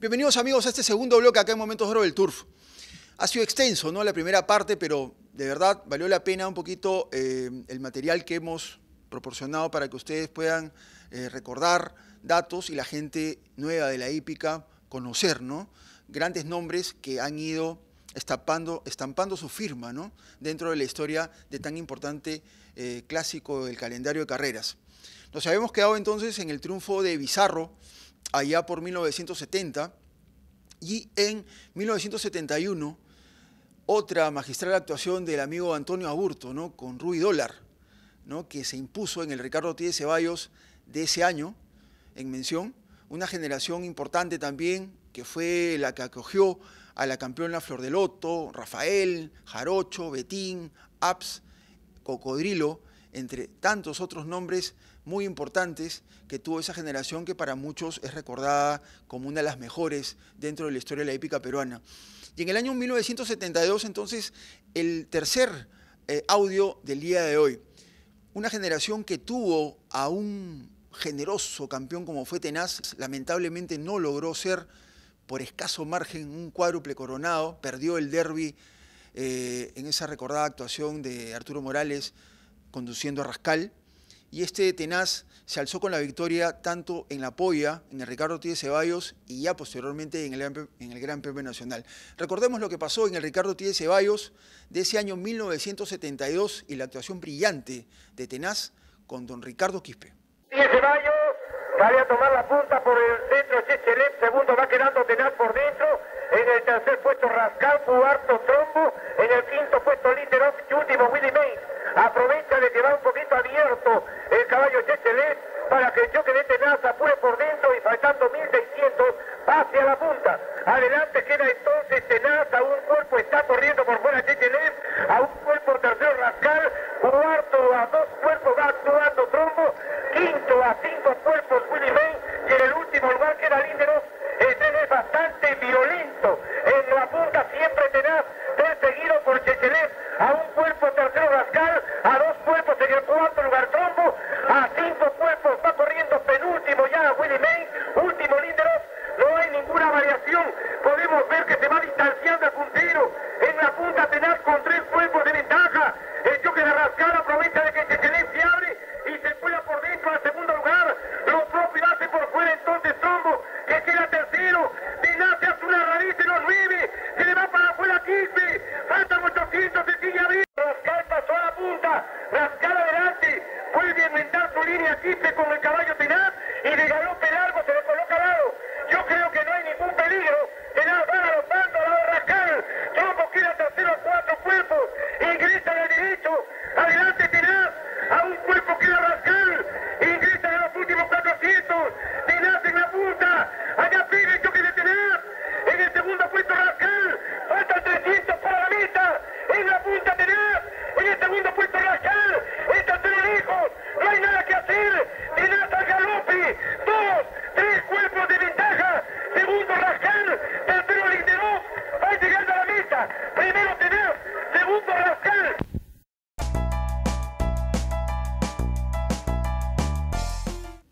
Bienvenidos, amigos, a este segundo bloque acá en Momentos Oro del Turf. Ha sido extenso, ¿no? La primera parte, pero de verdad valió la pena un poquito el material que hemos proporcionado para que ustedes puedan recordar datos y la gente nueva de la hípica conocer, ¿no? Grandes nombres que han ido estampando su firma, ¿no? Dentro de la historia de tan importante clásico del calendario de carreras. Nos habíamos quedado entonces en el triunfo de Bizarro allá por 1970 y en 1971 otra magistral actuación del amigo Antonio Aburto, ¿no? Con Ruy Dólar, ¿no? Que se impuso en el Ricardo Ortiz de Ceballos de ese año en mención, una generación importante también que fue la que acogió a la campeona Flor de Loto, Rafael, Jarocho, Betín, Abs, Cocodrilo, entre tantos otros nombres muy importantes que tuvo esa generación que para muchos es recordada como una de las mejores dentro de la historia de la hípica peruana. Y en el año 1972, entonces, el tercer audio del día de hoy. Una generación que tuvo a un generoso campeón como fue Tenaz, lamentablemente no logró ser por escaso margen un cuádruple coronado, perdió el derby en esa recordada actuación de Arturo Morales conduciendo a Rascal, y este Tenaz se alzó con la victoria tanto en la polla, en el Ricardo Ortiz de Ceballos y ya posteriormente en el Gran Premio Nacional. Recordemos lo que pasó en el Ricardo Ortiz de Ceballos de ese año 1972 y la actuación brillante de Tenaz con don Ricardo Quispe. Ceballos sale a tomar la punta por el centro Chechelep, segundo va quedando Tenaz por dentro, en el tercer puesto Rascal, cuarto Trombo, en el quinto puesto Lindelof y último Willie Mays. Aprovecha de que va un poquito abierto el caballo Chechelep para que el choque de Tenaz apure por dentro y faltando 1600 pase a la punta. Adelante queda entonces Tenaz, a un cuerpo está corriendo por fuera Chechelep, a un cuerpo tercero Rascal, cuarto a dos cuerpos va actuando Trombo, quinto a 5 cuerpos Willie May y en el último lugar queda Lindelof. El tren es bastante violento, en la punta siempre Tenaz, perseguido por Chechelep, a un cuerpo tercero Rascal, a dos cuerpos en el cuarto lugar Trombo, a 5 cuerpos va corriendo penúltimo ya Willie May, último Lindelof. No hay ninguna variación, podemos ver que se va distanciando el puntero, en la punta Tenaz con 3 cuerpos de ventaja, el choque de Rascal aprovecha de que Chechelep se abre y se cuela por dentro al segundo lugar, lo propio hace por fuera entonces Trombo, que queda tercero, Tenaz se hace una raíz de los 9, se le va para afuera Quispe, faltan 800, se sigue abriendo, Rascal pasó a la punta, Rascal adelante, vuelve a inventar su línea Quispe con el caballo Tenaz y de galope largo se le coloca al lado. Yo creo que no hay ningún peligro, Tenaz va galopando al lado de Rascal, Trombo queda tercero a 4 cuerpos, ingresa al derecho, adelante Tenaz, a un cuerpo queda Rascal, ingresa a los últimos 400, Tenaz en la punta, allá pide el choque de Brasil, Dinata Galopi, 2, 3 cuerpos de ventaja, segundo Rascal, tercero Lindelof, va llegando a la meta, primero Tener, segundo Rascal.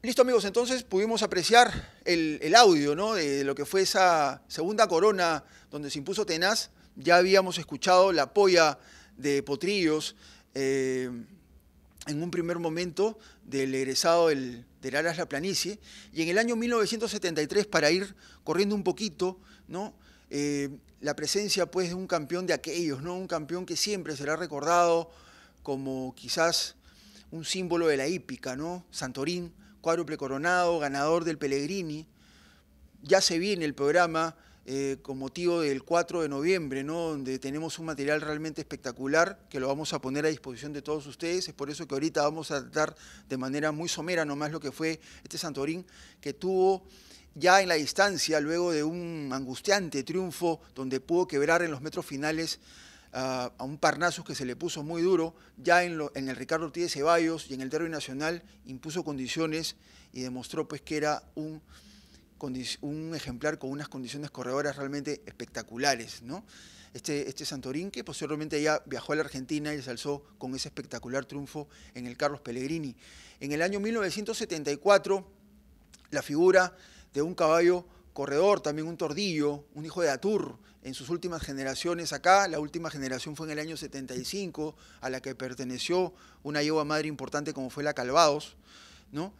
Listo, amigos, entonces pudimos apreciar el audio, ¿no?, de lo que fue esa segunda corona donde se impuso Tenaz. Ya habíamos escuchado la polla de Potrillos en un primer momento del egresado del Alas La Planicie, y en el año 1973, para ir corriendo un poquito, ¿no?, la presencia pues de un campeón de aquellos, ¿no?, un campeón que siempre será recordado como quizás un símbolo de la hípica, ¿no?, Santorín, cuádruple coronado, ganador del Pellegrini. Ya se viene el programa con motivo del 4 de noviembre, ¿no?, donde tenemos un material realmente espectacular que lo vamos a poner a disposición de todos ustedes. Es por eso que ahorita vamos a tratar de manera muy somera nomás lo que fue este Santorín, que tuvo ya en la distancia, luego de un angustiante triunfo donde pudo quebrar en los metros finales a un Parnassus que se le puso muy duro, ya en el Ricardo Ortiz de Ceballos y en el Derby Nacional impuso condiciones y demostró pues que era un ejemplar con unas condiciones corredoras realmente espectaculares, ¿no? Este Santorín, que posteriormente ya viajó a la Argentina y se alzó con ese espectacular triunfo en el Carlos Pellegrini. En el año 1974, la figura de un caballo corredor, también un tordillo, un hijo de Atur, en sus últimas generaciones acá. La última generación fue en el año 75, a la que perteneció una yegua madre importante como fue la Calvados, ¿no?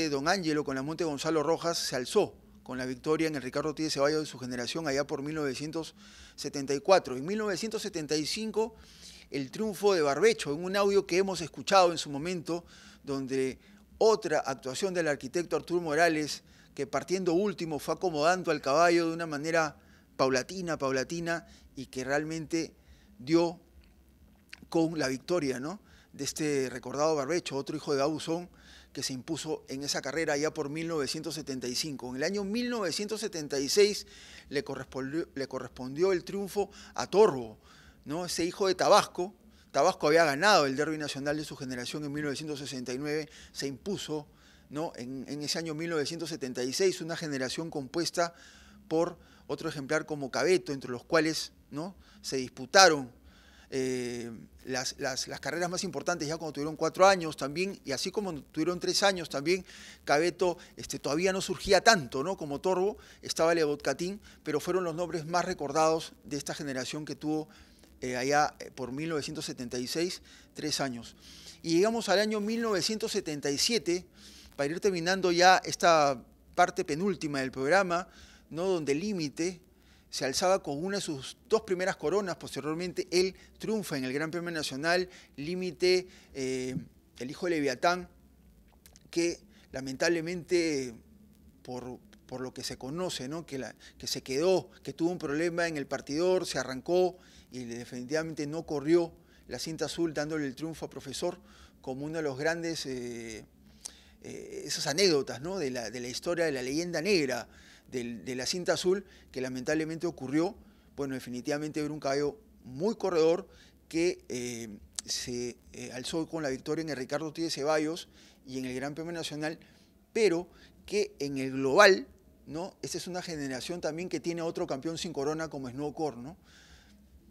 Don Ángelo, con la Monte Gonzalo Rojas, se alzó con la victoria en el Ricardo Ortiz de Ceballos de su generación allá por 1974. En 1975, el triunfo de Barbecho, en un audio que hemos escuchado en su momento, donde otra actuación del arquitecto Arturo Morales, que partiendo último fue acomodando al caballo de una manera paulatina, y que realmente dio con la victoria, ¿no?, de este recordado Barbecho, otro hijo de Abusón, que se impuso en esa carrera ya por 1975. En el año 1976 le correspondió el triunfo a Torbo, ¿no?, ese hijo de Tabasco. Tabasco había ganado el Derby Nacional de su generación en 1969, se impuso, ¿no?, en ese año 1976, una generación compuesta por otro ejemplar como Cabeto, entre los cuales, ¿no?, se disputaron las carreras más importantes ya cuando tuvieron 4 años también, y así como tuvieron 3 años también. Cabeto todavía no surgía tanto, ¿no?, como Torbo, estaba Lebotcatín, pero fueron los nombres más recordados de esta generación que tuvo allá por 1976, 3 años. Y llegamos al año 1977, para ir terminando ya esta parte penúltima del programa, ¿no?, donde Límite se alzaba con una de sus 2 primeras coronas. Posteriormente él triunfa en el Gran Premio Nacional. Límite, el hijo de Leviatán, que lamentablemente por lo que se conoce, ¿no?, que se quedó, que tuvo un problema en el partidor, se arrancó y definitivamente no corrió la cinta azul, dándole el triunfo a Profesor como uno de los grandes, esas anécdotas, ¿no?, de la historia, de la leyenda negra de la cinta azul, que lamentablemente ocurrió. Bueno, definitivamente era un caballo muy corredor que se alzó con la victoria en el Ricardo Ortiz de Ceballos y en el Gran Premio Nacional, pero que en el global, ¿no?, esta es una generación también que tiene otro campeón sin corona como Snowcore, ¿no?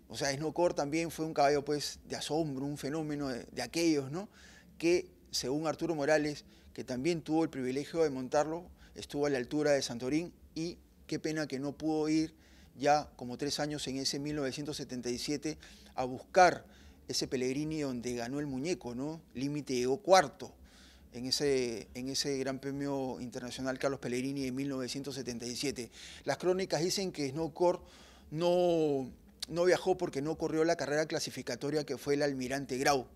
O sea, Snowcore también fue un caballo pues de asombro, un fenómeno de aquellos, ¿no?, que según Arturo Morales, que también tuvo el privilegio de montarlo, estuvo a la altura de Santorín, y qué pena que no pudo ir ya como 3 años en ese 1977 a buscar ese Pellegrini donde ganó el muñeco, ¿no? Límite llegó 4º en ese Gran Premio Internacional Carlos Pellegrini en 1977. Las crónicas dicen que Snowcore no viajó porque no corrió la carrera clasificatoria que fue el Almirante Grau,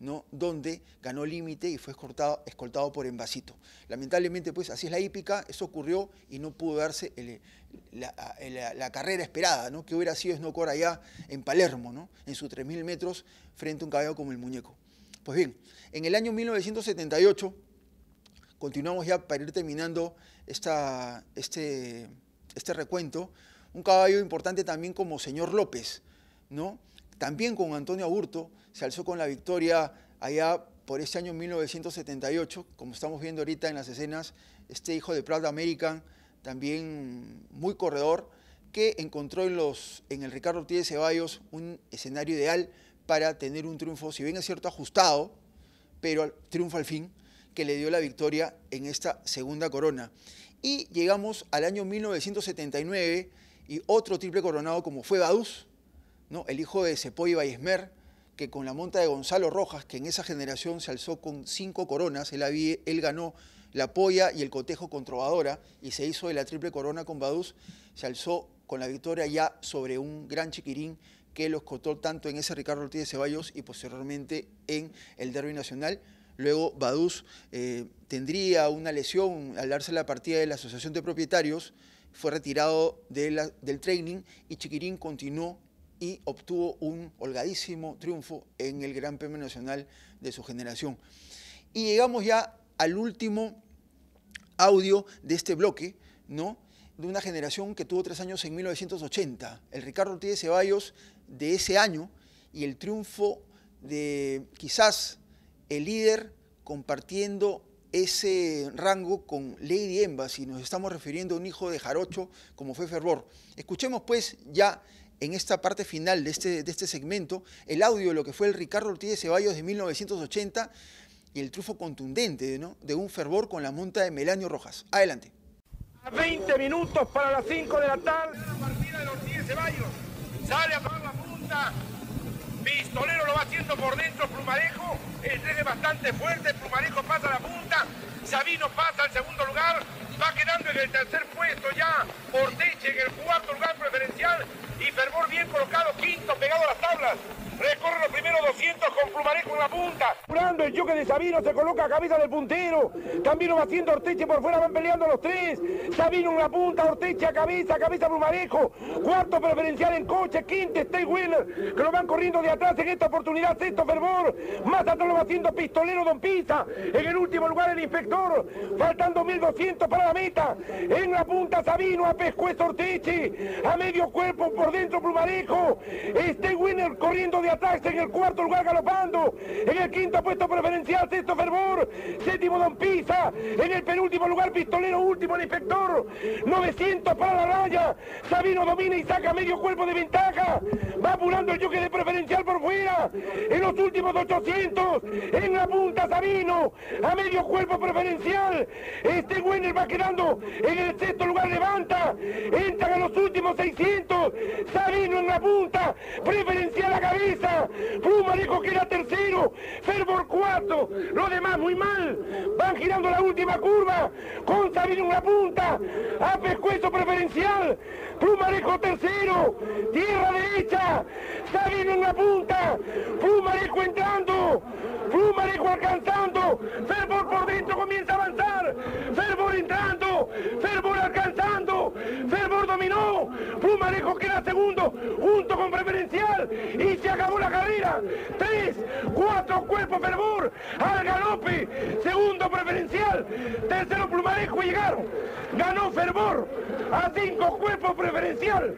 ¿no?, donde ganó Límite y fue escoltado por Envasito. Lamentablemente, pues así es la hípica, eso ocurrió y no pudo darse la carrera esperada, ¿no?, que hubiera sido Snowcore allá en Palermo, ¿no?, en sus 3.000 metros frente a un caballo como el muñeco. Pues bien, en el año 1978, continuamos ya para ir terminando este recuento, un caballo importante también como Señor López, ¿no?, también con Antonio Aburto, se alzó con la victoria allá por este año 1978, como estamos viendo ahorita en las escenas, este hijo de Proud American, también muy corredor, que encontró en el Ricardo Ortiz de Ceballos un escenario ideal para tener un triunfo, si bien es cierto, ajustado, pero triunfo al fin, que le dio la victoria en esta segunda corona. Y llegamos al año 1979 y otro triple coronado como fue Badús, ¿no? El hijo de Sepoy Vallesmer, que con la monta de Gonzalo Rojas, que en esa generación se alzó con 5 coronas, él ganó la polla y el cotejo con Trovadora y se hizo de la triple corona con Badús, se alzó con la victoria ya sobre un gran chiquirín que los cotó tanto en ese Ricardo Ortiz de Ceballos y posteriormente en el Derby Nacional. Luego Badús tendría una lesión al darse la partida de la Asociación de Propietarios, fue retirado del training y Chiquirín continuó y obtuvo un holgadísimo triunfo en el Gran Premio Nacional de su generación. Y llegamos ya al último audio de este bloque, ¿no? De una generación que tuvo 3 años en 1980, el Ricardo Ortiz de Ceballos de ese año y el triunfo de quizás el líder compartiendo ese rango con Lady Emba, si nos estamos refiriendo a un hijo de Jarocho como fue Fervor. Escuchemos pues ya en esta parte final de este segmento el audio de lo que fue el Ricardo Ortiz de Ceballos de 1980 y el triunfo contundente, ¿no?, de un Fervor con la monta de Melanio Rojas. Adelante. A 20 minutos para las 5 de la tarde. La partida de Ortiz de Ceballos. Sale a tomar la punta. Pistolero lo va haciendo por dentro Plumarejo. El tren es bastante fuerte. Plumarejo pasa a la punta. Sabino pasa al segundo lugar. Va quedando en el tercer puesto ya Orteche en el cuarto lugar preferencial. Y Fervor bien colocado, quinto, pegado a las tablas. Recorre los primeros 200 con Plumarejo en la punta. Curando el choque de Sabino, se coloca a cabeza del puntero. También lo va haciendo Orteche por fuera, van peleando los tres. Sabino en la punta, Orteche a cabeza Plumarejo. Cuarto preferencial en coche, quinto Stay Winner, que lo van corriendo de atrás en esta oportunidad. Sexto Fervor, más atrás lo va haciendo Pistolero Don Pisa. En el último lugar el Inspector, faltando 1200 para la meta. En la punta Sabino, a pescuezo Orteche. A medio cuerpo por dentro Plumarejo. Stay Winner corriendo de atrás en el cuarto lugar galopando. En el quinto puesto preferencial sexto Fervor, séptimo Don Pisa. En el penúltimo lugar Pistolero, último el Inspector. 900 para la raya. Sabino domina y saca medio cuerpo de ventaja. Va apurando el choque de preferencial por fuera. En los últimos 800. En la punta Sabino. A medio cuerpo preferencial. Este Winner va quedando en el sexto lugar, levanta. Entran a los últimos 600. Sabino en la punta. Preferencial a cabeza. Plumarejo queda tercero. Fervor cuarto. Los demás muy mal. Van girando la última curva. Con Sabino en la punta. A pescuezo preferencial. Plumarejo tercero. Tierra derecha. Sabino en la punta. Plumarejo entrando. Plumarejo alcanzando. Fervor por dentro comienza a avanzar. Fervor entrando. Fervor alcanzando. Fervor dominó. Plumarejo queda segundo. Junto con preferencial. Y se acabó la carrera. 3, 4 cuerpos Fervor. Al galope. Segundo preferencial. Tercero Plumarejo y llegaron. Ganó Fervor. A 5 cuerpos preferencial.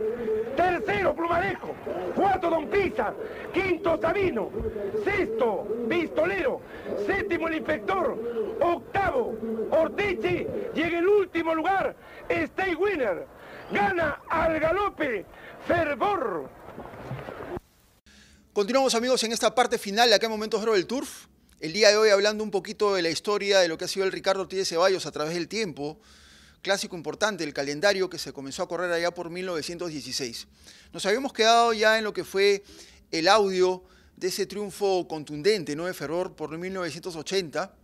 Tercero Plumarejo. Cuarto Don Pisa. Quinto Sabino. Sexto Pistolero. Séptimo el Inspector. Octavo Orteche. Y en el último lugar Stay Winner. Gana al galope Fervor. Continuamos, amigos, en esta parte final de acá en Momentos Oro del Turf. El día de hoy hablando un poquito de la historia de lo que ha sido el Ricardo Ortiz de Ceballos a través del tiempo. Clásico importante, el calendario que se comenzó a correr allá por 1916. Nos habíamos quedado ya en lo que fue el audio de ese triunfo contundente, ¿no?, de Fervor por 1980.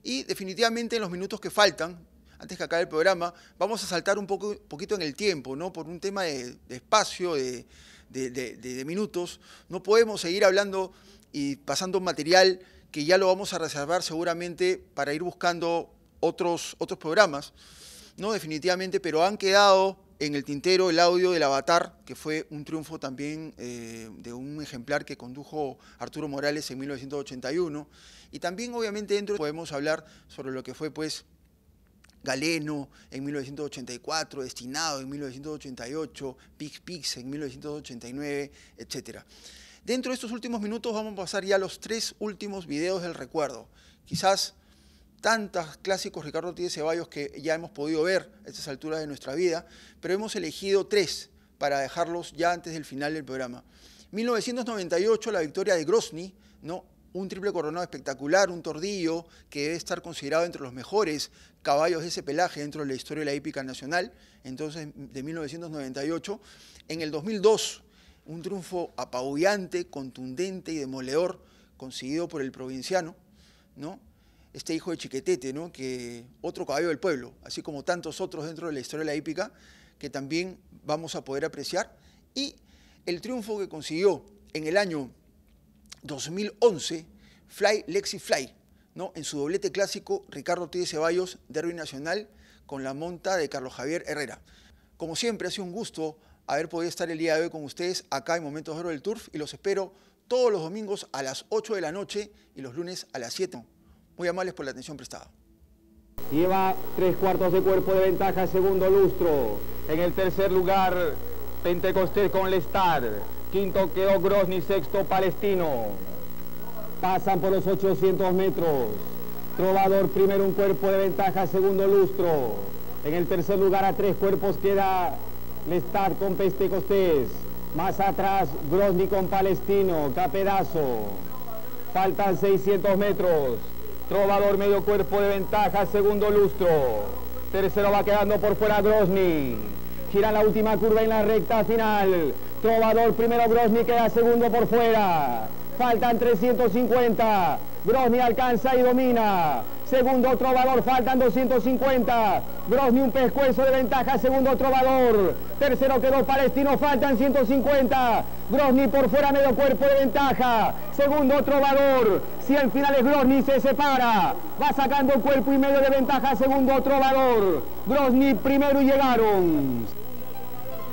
Y definitivamente en los minutos que faltan, antes que acabe el programa, vamos a saltar un poquito en el tiempo, ¿no?, por un tema de espacio, de minutos. No podemos seguir hablando y pasando material que ya lo vamos a reservar seguramente para ir buscando otros programas, ¿no?, definitivamente, pero han quedado en el tintero el audio del Avatar, que fue un triunfo también de un ejemplar que condujo Arturo Morales en 1981, y también obviamente dentro podemos hablar sobre lo que fue pues Galeno en 1984, Destinado en 1988, Pix en 1989, etc. Dentro de estos últimos minutos vamos a pasar ya a los 3 últimos videos del recuerdo. Quizás tantos clásicos Ricardo Ortiz de Ceballos que ya hemos podido ver a estas alturas de nuestra vida, pero hemos elegido 3 para dejarlos ya antes del final del programa. 1998, la victoria de Grozny, ¿no? Un triple coronado espectacular, un tordillo que debe estar considerado entre los mejores caballos de ese pelaje dentro de la historia de la hípica nacional, entonces de 1998. En el 2002, un triunfo apabullante, contundente y demoledor conseguido por el provinciano, ¿no? Este hijo de Chiquetete, ¿no? Que otro caballo del pueblo, así como tantos otros dentro de la historia de la hípica, que también vamos a poder apreciar. Y el triunfo que consiguió en el año 2011, Fly Lexi Fly, ¿no? En su doblete clásico, Ricardo Ortiz de Ceballos, Derby Nacional, con la monta de Carlos Javier Herrera. Como siempre, ha sido un gusto haber podido estar el día de hoy con ustedes acá en Momentos de Oro del Turf, y los espero todos los domingos a las 8 de la noche y los lunes a las 7. Muy amables por la atención prestada. Lleva 3/4 de cuerpo de ventaja, segundo lustro. En el tercer lugar, Pentecostés con Lestar. Quinto quedó Grozny, sexto Palestino. Pasan por los 800 metros. Trovador primero, un cuerpo de ventaja, segundo lustro. En el tercer lugar, a 3 cuerpos queda Lestar con Pentecostés. Más atrás, Grozny con Palestino, Capedazo. Faltan 600 metros. Trovador medio cuerpo de ventaja, segundo lustro. Tercero va quedando por fuera Grozny. Gira la última curva en la recta final. Trovador primero, Grozny queda segundo por fuera. Faltan 350. Grozny alcanza y domina. Segundo Trovador, faltan 250. Grozny un pescuezo de ventaja, segundo Trovador. Tercero quedó Palestino, faltan 150. Grozny por fuera, medio cuerpo de ventaja. Segundo Trovador. Si el final es Grozny, se separa. Va sacando cuerpo y medio de ventaja, segundo Trovador. Grozny primero y llegaron.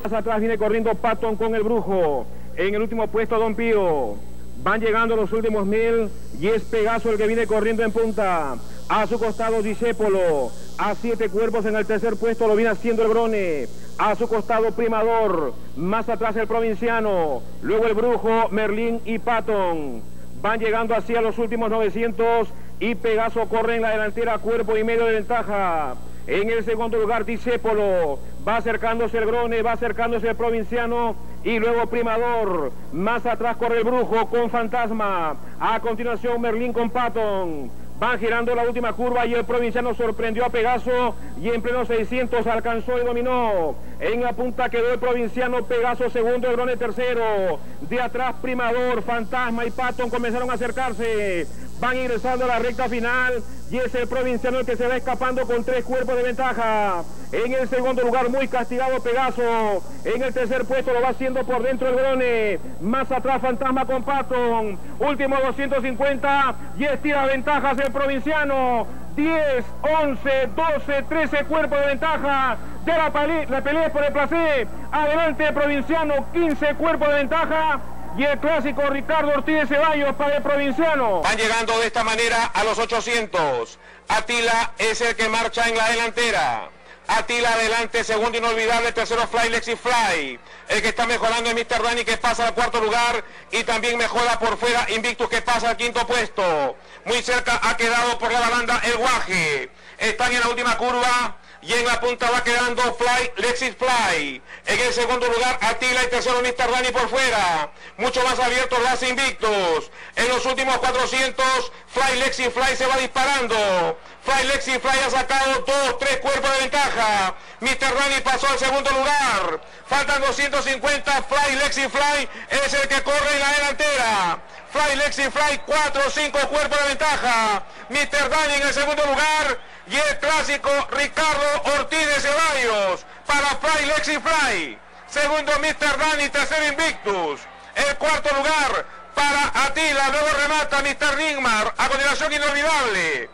Más atrás viene corriendo Patton con el Brujo. En el último puesto Don Pío. Van llegando los últimos 1000 y es Pegaso el que viene corriendo en punta. A su costado Discépolo. A 7 cuerpos en el tercer puesto lo viene haciendo el Grone. A su costado Primador. Más atrás el Provinciano. Luego el Brujo, Merlín y Patton. Van llegando hacia los últimos 900 y Pegaso corre en la delantera, cuerpo y medio de ventaja. En el segundo lugar Discépolo. Va acercándose el Grone, va acercándose el Provinciano y luego Primador. Más atrás corre el Brujo con Fantasma. A continuación Merlín con Patton. Van girando la última curva y el Provinciano sorprendió a Pegaso y en pleno 600 alcanzó y dominó. En la punta quedó el Provinciano, Pegaso segundo, el Grone tercero. De atrás Primador, Fantasma y Patton comenzaron a acercarse. Van ingresando a la recta final y es el Provinciano el que se va escapando con 3 cuerpos de ventaja. En el segundo lugar muy castigado Pegaso. En el tercer puesto lo va haciendo por dentro el Grone. Más atrás Fantasma con Patton. Último 250 y estira ventajas el Provinciano. 10, 11, 12, 13 cuerpos de ventaja. Ya la pelea es por el placer. Adelante el Provinciano, 15 cuerpos de ventaja. Y el clásico Ricardo Ortiz de Ceballos para el Provinciano. Van llegando de esta manera a los 800. Atila es el que marcha en la delantera. Atila adelante, segundo inolvidable, tercero Fly Lexi Fly. El que está mejorando es Mr. Dani, que pasa al cuarto lugar y también mejora por fuera Invictus, que pasa al quinto puesto. Muy cerca ha quedado por la baranda el Guaje. Están en la última curva. Y en la punta va quedando Fly Lexi Fly. En el segundo lugar Atila y tercero Mr. Dani por fuera. Mucho más abierto lo hace Invictus. En los últimos 400 Fly Lexi Fly se va disparando. Fly Lexi Fly ha sacado 2, 3 cuerpos de ventaja. Mr. Dani pasó al segundo lugar. Faltan 250. Fly Lexi Fly es el que corre en la delantera. Fly Lexi Fly 4 o 5 cuerpos de ventaja. Mr. Dani en el segundo lugar. Y el clásico Ricardo Ortiz de Ceballos para Fly Lexi Fly. Segundo Mr. Dani, tercero Invictus. El cuarto lugar para Atila, luego remata Mr. Nigmar. A continuación Inolvidable.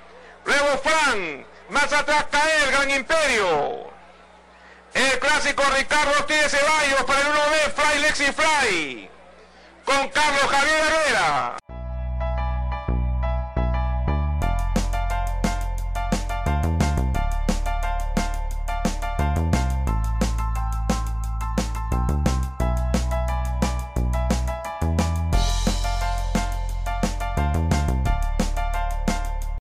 Luego Fran, más atrás cae el Gran Imperio. El clásico Ricardo Ortiz de Ceballos para el 1B Fly Lexi Fly. Con Carlos Javier Herrera.